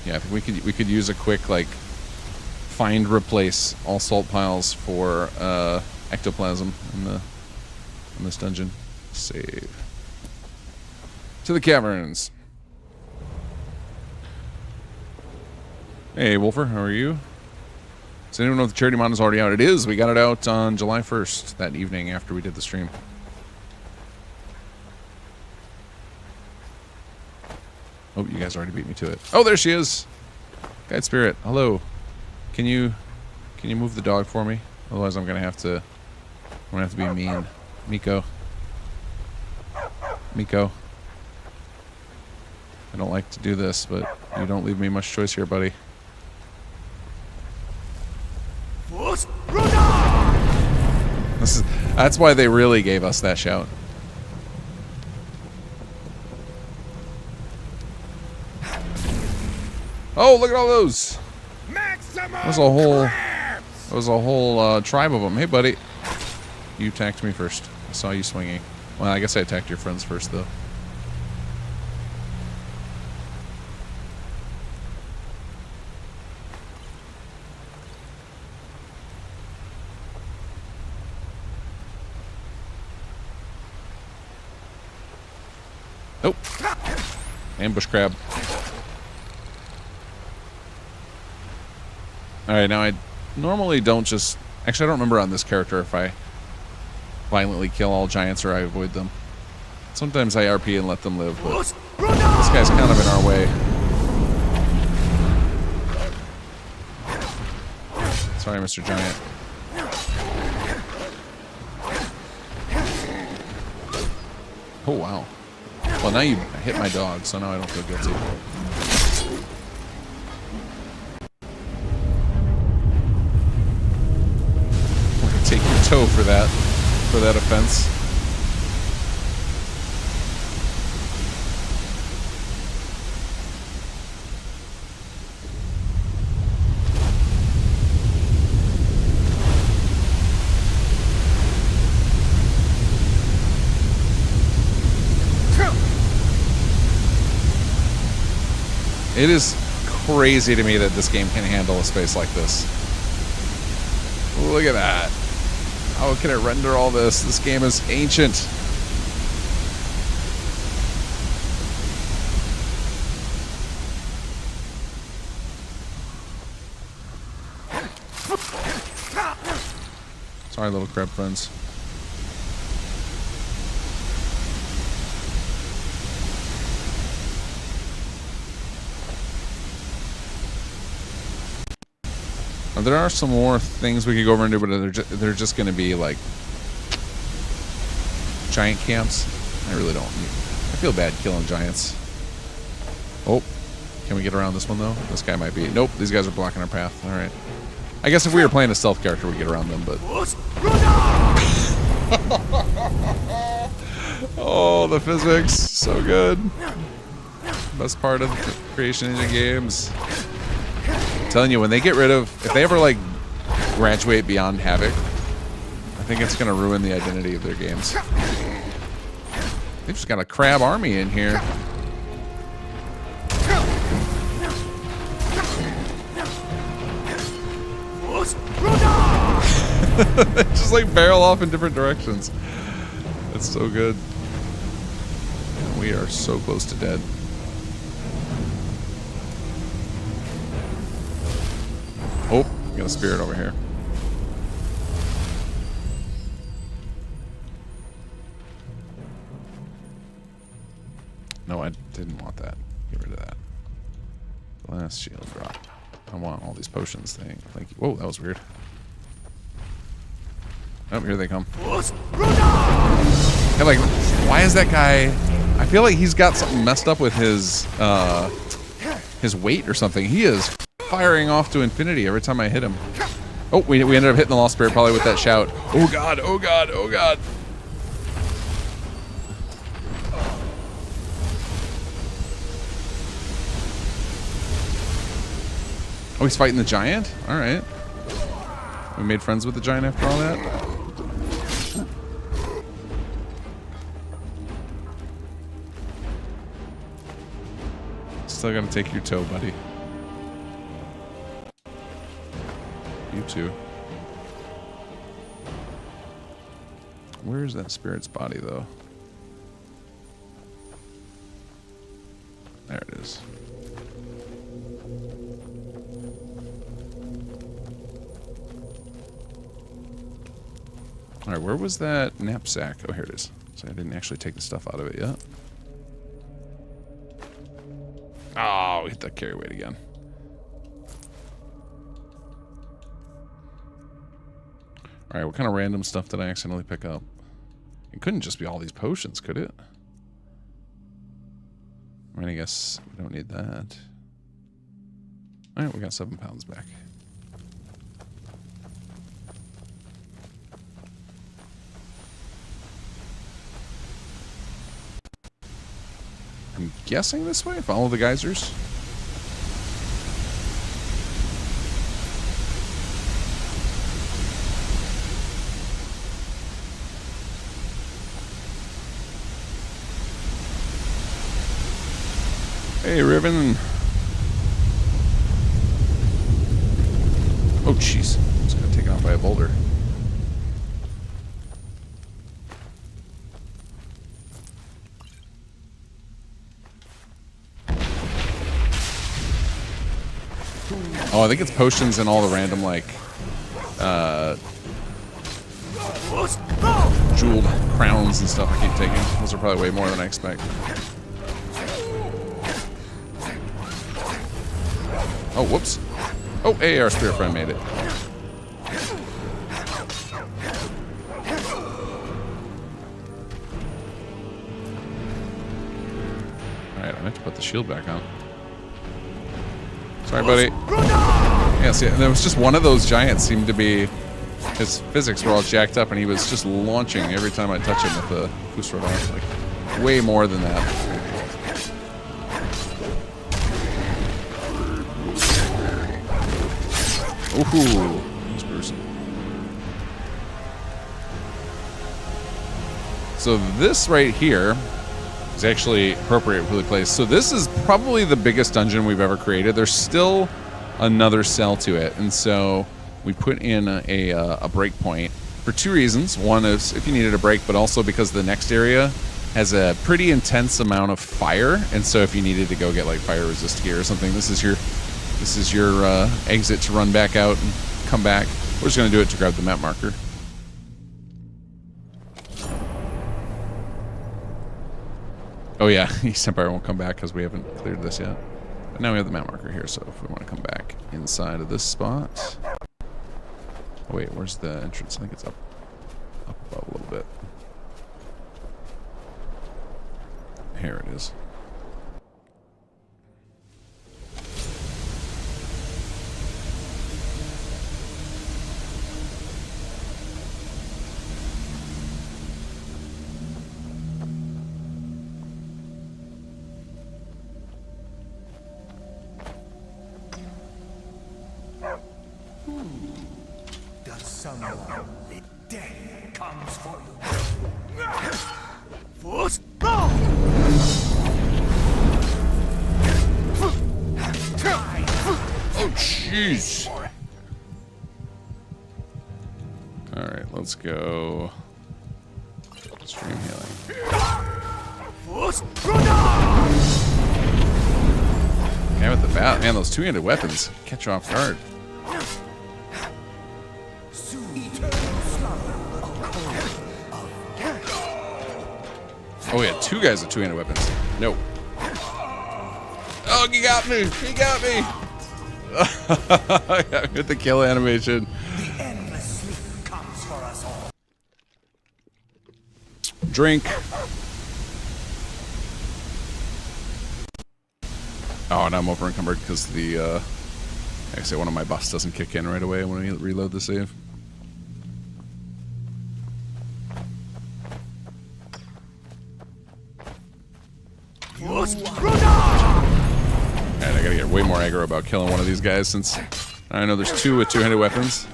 Yeah, I think we could use a quick like find replace all salt piles for ectoplasm in this dungeon. Save. To the caverns. Hey, Wolfer, how are you? Does anyone know if the charity mod is already out? It is. We got it out on July 1st, that evening after we did the stream. Oh, you guys already beat me to it. Oh, there she is. Guide Spirit, hello. Can you move the dog for me? Otherwise, I'm gonna have to be mean. Miko. Miko. I don't like to do this, but you don't leave me much choice here, buddy. That's why they really gave us that shout. Oh, look at all those! That was a whole tribe of them. Hey, buddy. You attacked me first. I saw you swinging. Well, I guess I attacked your friends first, though. Oh! Ambush crab. Alright, now I normally don't just... Actually, I don't remember on this character if I violently kill all giants or I avoid them. Sometimes I RP and let them live, but this guy's kind of in our way. Sorry, Mr. Giant. Oh, wow. Well, now you hit my dog, so now I don't feel guilty. I'm gonna take your toe for that offense. It is crazy to me that this game can handle a space like this. Look at that. How can it render all this? This game is ancient. Sorry, little crab friends. There are some more things we could go over and do, but they're just going to be like giant camps. I really don't. I feel bad killing giants. Oh, can we get around this one though? This guy might be. Nope, these guys are blocking our path. All right. I guess if we were playing a stealth character, we'd get around them, but. Oh, the physics, so good. Best part of the Creation Engine games. I'm telling you, when they get rid of, if they ever like graduate beyond Havoc, I think it's gonna ruin the identity of their games. They've just got a crab army in here. Just like barrel off in different directions. That's so good. And we are so close to dead. Oh, got a spirit over here. No, I didn't want that. Get rid of that. The last shield drop. I want all these potions. Thank you. Whoa, that was weird. Oh, here they come. And like, why is that guy? I feel like he's got something messed up with his weight or something. He is firing off to infinity every time I hit him. Oh, we ended up hitting the Lost Spirit probably with that shout. Oh god, oh god, oh god. Oh, he's fighting the giant? Alright. We made friends with the giant after all that? Still gotta take your toe, buddy. You too. Where's that spirit's body, though? There it is. Alright, where was that knapsack? Oh, here it is. So I didn't actually take the stuff out of it yet. Oh, we hit that carry weight again. Alright, what kind of random stuff did I accidentally pick up? It couldn't just be all these potions, could it? I mean, I guess we don't need that. Alright, we got 7 pounds back. I'm guessing this way? Follow the geysers? Hey, Riven. Oh, jeez. Just got taken out by a boulder. Oh, I think it's potions and all the random, like, jeweled crowns and stuff I keep taking. Those are probably way more than I expect. Oh, whoops. Oh, hey, our spirit friend made it. Alright, I meant to put the shield back on. Sorry, buddy. Yeah, see, there was just one of those giants seemed to be... His physics were all jacked up, and he was just launching every time I touch him with the Fusrod. Like, way more than that. Ooh, he's gruesome. So this right here is actually appropriate for the place. So this is probably the biggest dungeon we've ever created. There's still another cell to it, and so we put in a breakpoint for 2 reasons. One is if you needed a break, but also because the next area has a pretty intense amount of fire, and so if you needed to go get like fire resist gear or something, this is your exit to run back out and come back. We're just going to do it to grab the map marker. Oh yeah, East Empire won't come back because we haven't cleared this yet. But now we have the map marker here, so if we want to come back inside of this spot... Oh wait, where's the entrance? I think it's up above a little bit. Here it is. Jeez. All right, let's go. Stream healing. Yeah, with the bat, man, those two-handed weapons catch you off guard. Oh, we had two guys with two-handed weapons. No. Oh, he got me! He got me! With the kill animation. The endless sleep comes for us all. Drink. Oh, and I'm over encumbered because the, like I say, one of my buffs doesn't kick in right away when I reload the save. Alright, I gotta get way more aggro about killing one of these guys since I know there's two with two-handed weapons.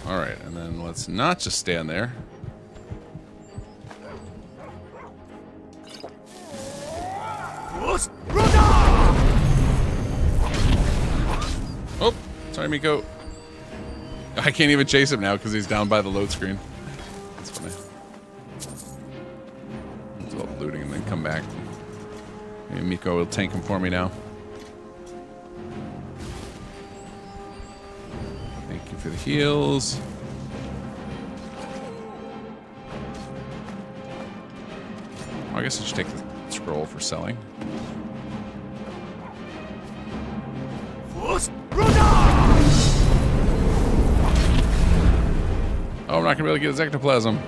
Alright, and then let's not just stand there. Oh, sorry, Miko. I can't even chase him now because he's down by the load screen. That's funny. Let's all looting and then come back. Maybe Miko will tank him for me now. Thank you for the heals. Oh, I guess I should take the scroll for selling. Oh, I'm not gonna be able to get his ectoplasm.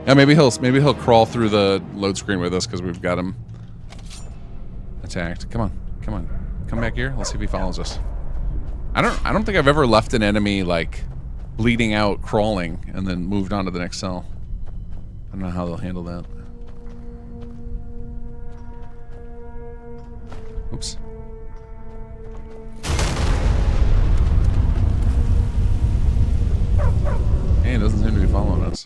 Yeah, maybe he'll crawl through the load screen with us because we've got him attacked. Come on, come back here. Let's see if he follows us. I don't think I've ever left an enemy like bleeding out, crawling, and then moved on to the next cell. I don't know how they'll handle that. Oops. Hey, it doesn't seem to be following us.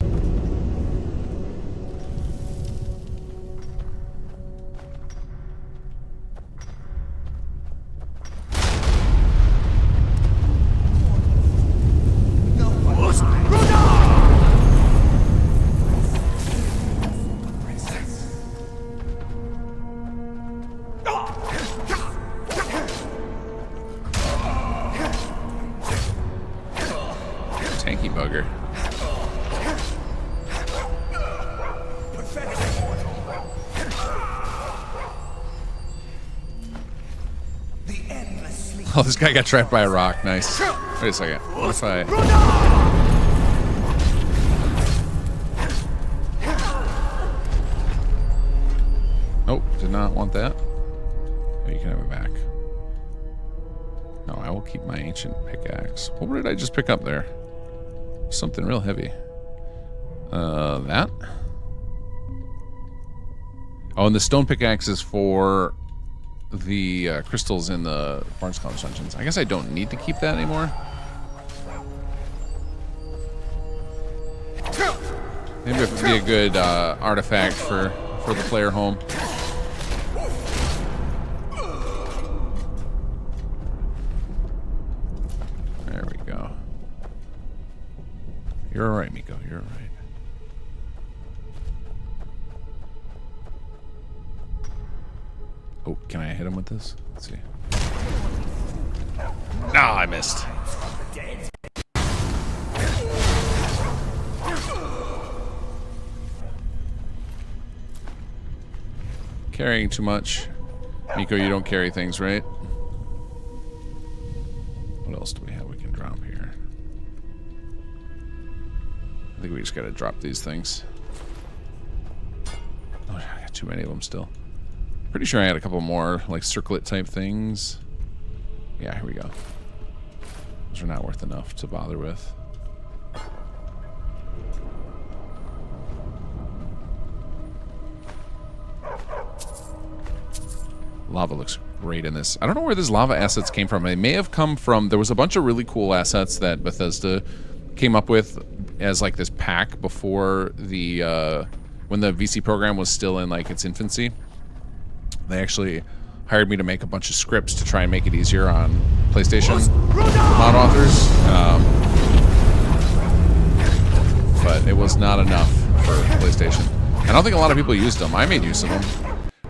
Tanky bugger. Oh, this guy got trapped by a rock. Nice. Wait a second. What if I... Nope, did not want that. Oh, you can have it back. No, I will keep my ancient pickaxe. What did I just pick up there? Something real heavy. That? Oh, and the stone pickaxe is for the crystals in the Barnes College dungeons. I guess I don't need to keep that anymore. Maybe it would be a good artifact for the player home. There we go. You're all right, Miko. You're all right. Oh, can I hit him with this? Let's see. No, I missed. Carrying too much. Miko, you don't carry things, right? What else do we have we can drop here? I think we just gotta drop these things. Oh, I got too many of them still. Pretty sure I had a couple more, like, circlet type things. Yeah, here we go. Those are not worth enough to bother with. Lava looks great in this. I don't know where these lava assets came from. They may have come from... There was a bunch of really cool assets that Bethesda came up with as, like, this pack before the when the VC program was still in like its infancy, they actually hired me to make a bunch of scripts to try and make it easier on PlayStation mod authors. But it was not enough for PlayStation. I don't think a lot of people used them. I made use of them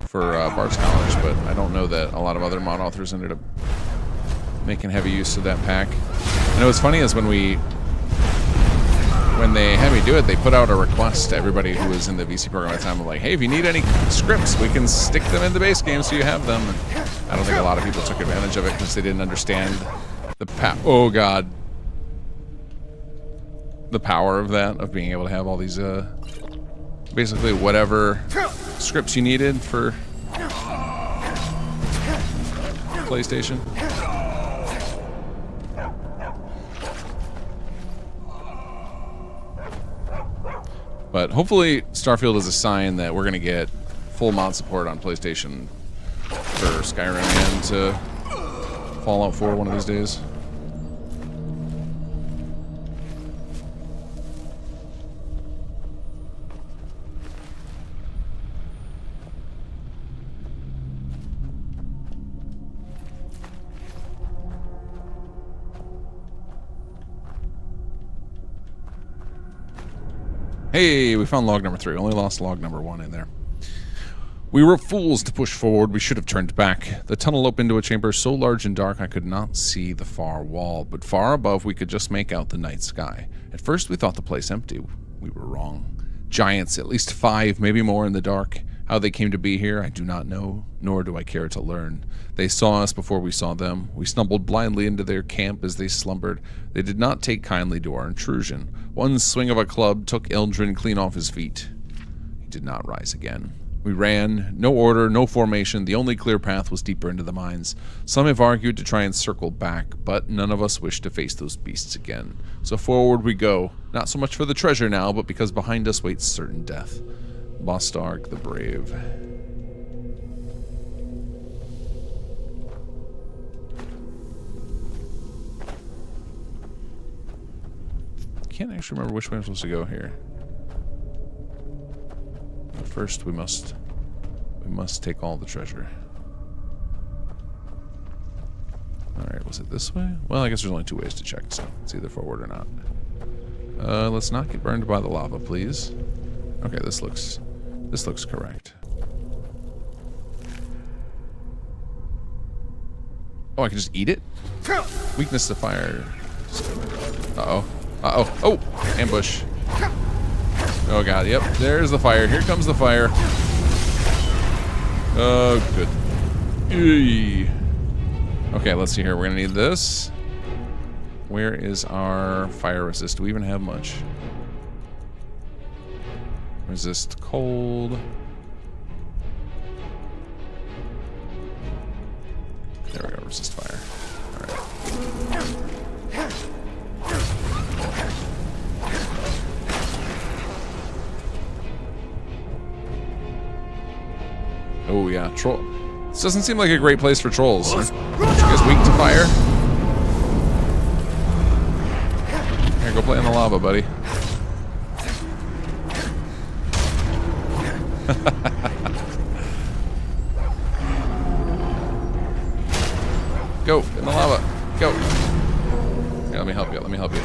for Bard's College, but I don't know that a lot of other mod authors ended up making heavy use of that pack. And it was funny is when they had me do it, they put out a request to everybody who was in the VC program at the time of like, hey, if you need any scripts, we can stick them in the base game so you have them. And I don't think a lot of people took advantage of it because they didn't understand the oh god, the power of that, of being able to have all these basically whatever scripts you needed for PlayStation. But hopefully Starfield is a sign that we're going to get full mod support on PlayStation for Skyrim and Fallout 4 one of these days. Hey, we found log number 3. Only lost log number 1 in there. We were fools to push forward. We should have turned back. The tunnel opened to a chamber so large and dark I could not see the far wall, but far above we could just make out the night sky. At first we thought the place empty. We were wrong. Giants, at least 5, maybe more in the dark. How they came to be here, I do not know, nor do I care to learn. They saw us before we saw them. We stumbled blindly into their camp as they slumbered. They did not take kindly to our intrusion. One swing of a club took Eldrin clean off his feet. He did not rise again. We ran, no order, no formation. The only clear path was deeper into the mines. Some have argued to try and circle back, but none of us wish to face those beasts again. So forward we go, not so much for the treasure now, but because behind us waits certain death. Bostarg the Brave. Can't actually remember which way I'm supposed to go here. But first we must take all the treasure. Alright, was it this way? Well, I guess there's only 2 ways to check, so it's either forward or not. Let's not get burned by the lava, please. Okay, this looks correct. Oh, I can just eat it? Weakness to fire. Uh-oh. Uh-oh. Oh! Ambush. Oh god, yep. There's the fire. Here comes the fire. Oh, good. Eey. Okay, let's see here. We're gonna need this. Where is our fire resist? Do we even have much? Resist cold. There we go, resist fire. Alright. Oh yeah, troll. This doesn't seem like a great place for trolls. Aren't you guys weak to fire? Here, go play in the lava, buddy. Go, in the lava. Go. Yeah, let me help you, let me help you.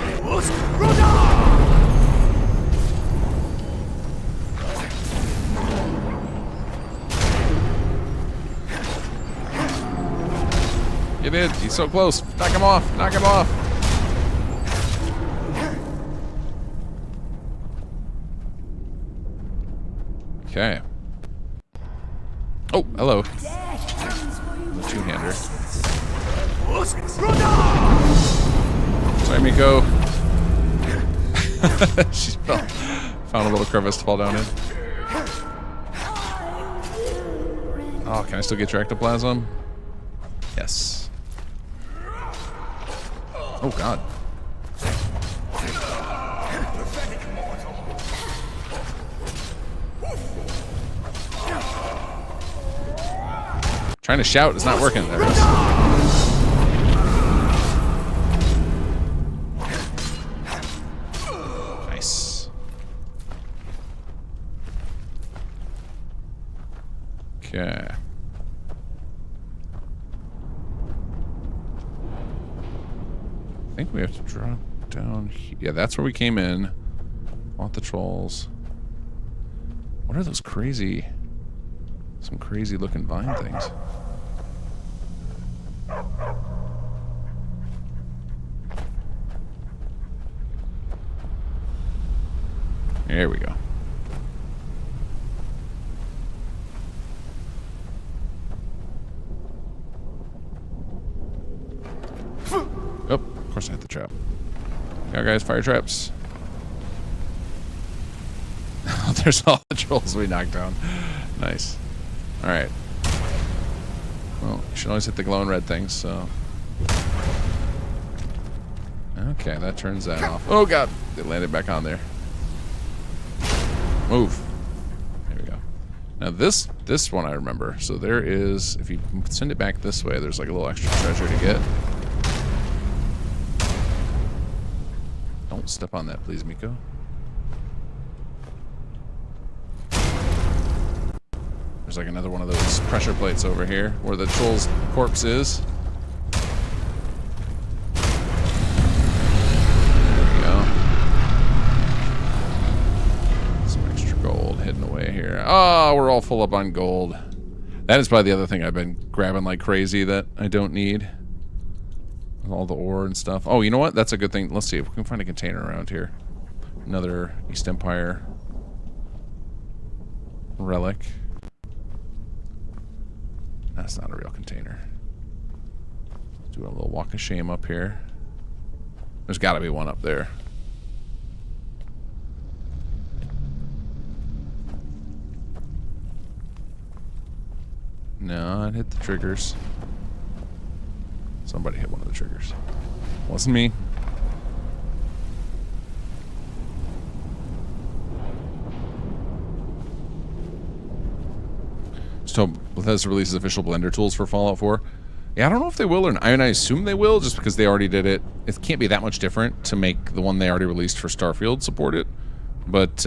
Get in, he's so close. Knock him off, knock him off. Okay. Oh, hello. The two-hander. Sorry, Miko. She found a little crevice to fall down in. Oh, can I still get your ectoplasm? Yes. Oh, God. Trying to shout is not working. There it is. Nice. Okay. I think we have to drop down here. Yeah, that's where we came in. Want the trolls. What are those crazy... Some crazy looking vine things. There we go. Oh, of course I hit the trap. Yeah, guys, fire traps. There's all the trolls we knocked down. Nice. Alright. Well, you should always hit the glowing red things, so... Okay, that turns that off. Oh god! It landed back on there. Move. There we go. Now this one I remember. So there is... If you send it back this way, there's like a little extra treasure to get. Don't step on that, please, Miko. There's like another one of those pressure plates over here where the troll's corpse is. There we go. Some extra gold hidden away here. Oh, we're all full up on gold. That is probably the other thing I've been grabbing like crazy that I don't need. All the ore and stuff. Oh, you know what? That's a good thing. Let's see if we can find a container around here. Another East Empire relic. That's not a real container. Do a little walk of shame up here. There's got to be one up there. No, it hit the triggers. Somebody hit one of the triggers. Wasn't me. So Bethesda releases official Blender tools for Fallout 4. Yeah, I don't know if they will or not. I mean, I assume they will, just because they already did it. It can't be that much different to make the one they already released for Starfield support it. But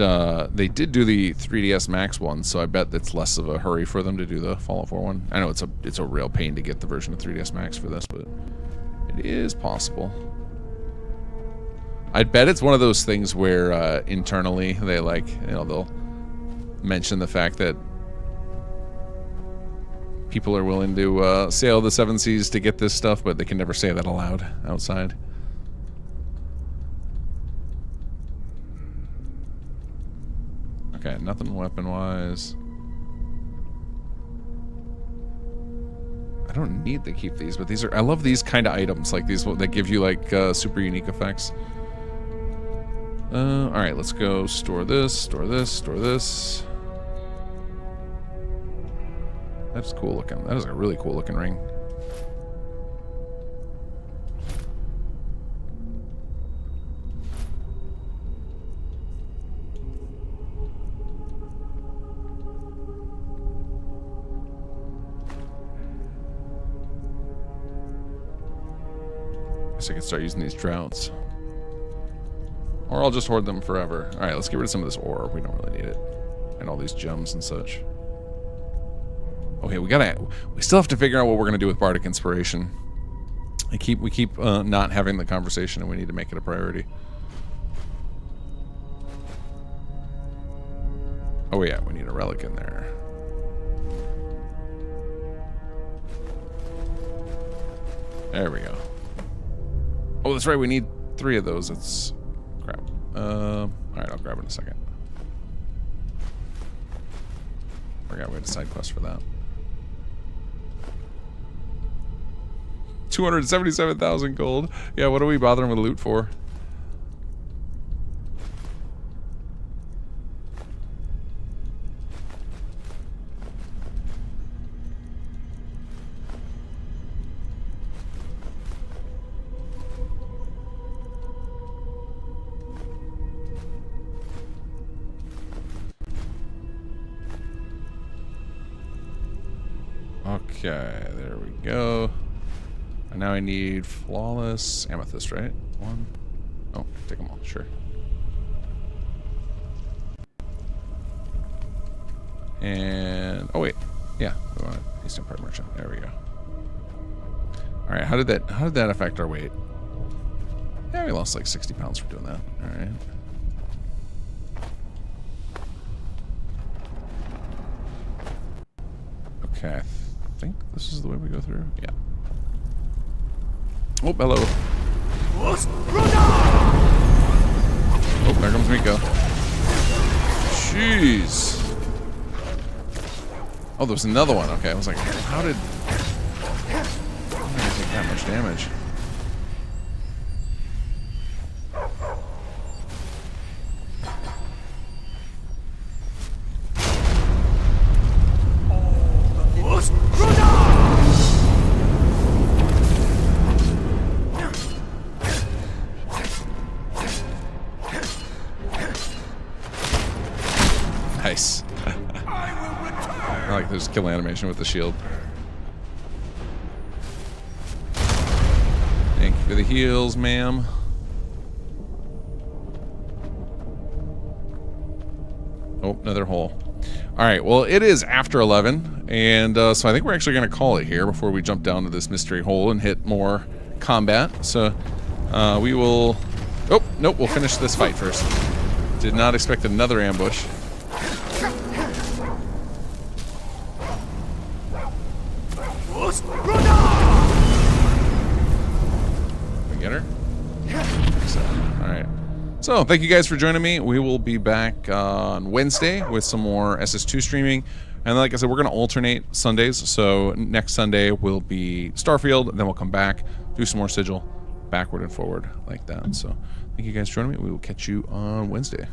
they did do the 3DS Max one, so I bet it's less of a hurry for them to do the Fallout 4 one. I know it's a real pain to get the version of 3DS Max for this, but it is possible. I'd bet it's one of those things where internally they they'll mention the fact that people are willing to sail the seven seas to get this stuff, but they can never say that aloud outside. Okay, nothing weapon-wise. I don't need to keep these, but these are... I love these kind of items, like these that give you like super unique effects. Alright, let's go store this, store this, store this. That's cool looking. That is a really cool looking ring. Guess I can start using these droughts. Or I'll just hoard them forever. Alright, let's get rid of some of this ore. We don't really need it. And all these gems and such. Okay, we still have to figure out what we're gonna do with Bardic Inspiration. We keep not having the conversation, and we need to make it a priority. Oh yeah, we need a relic in there. There we go. Oh, that's right, we need 3 of those. It's crap. Alright, I'll grab it in a second. Forgot we had a side quest for that. 277,000 gold. Yeah, what are we bothering with loot for? Okay, there we go. And now I need flawless amethyst, right? 1. Oh, take them all, sure. And oh wait, Yeah, we want it. Eastern Part Merchant. There we go. All right, how did that affect our weight? Yeah, we lost like 60 pounds for doing that. All right. Okay, I think this is the way we go through. Yeah. Oh, hello. Oh, there comes Miko. Jeez. Oh, there's another one. Okay, I was like, how did I take that much damage? Nice. I like this kill animation with the shield. Thank you for the heals, ma'am. Oh, another hole. All right, well, it is after 11, and so I think we're actually going to call it here before we jump down to this mystery hole and hit more combat. So we will... Oh, nope, we'll finish this fight first. Did not expect another ambush. We get her? All right. So, thank you guys for joining me. We will be back on Wednesday with some more SS2 streaming. And like I said, we're going to alternate Sundays. So, next Sunday will be Starfield, and then we'll come back, do some more Sigil, backward and forward like that. So, thank you guys for joining me. We will catch you on Wednesday.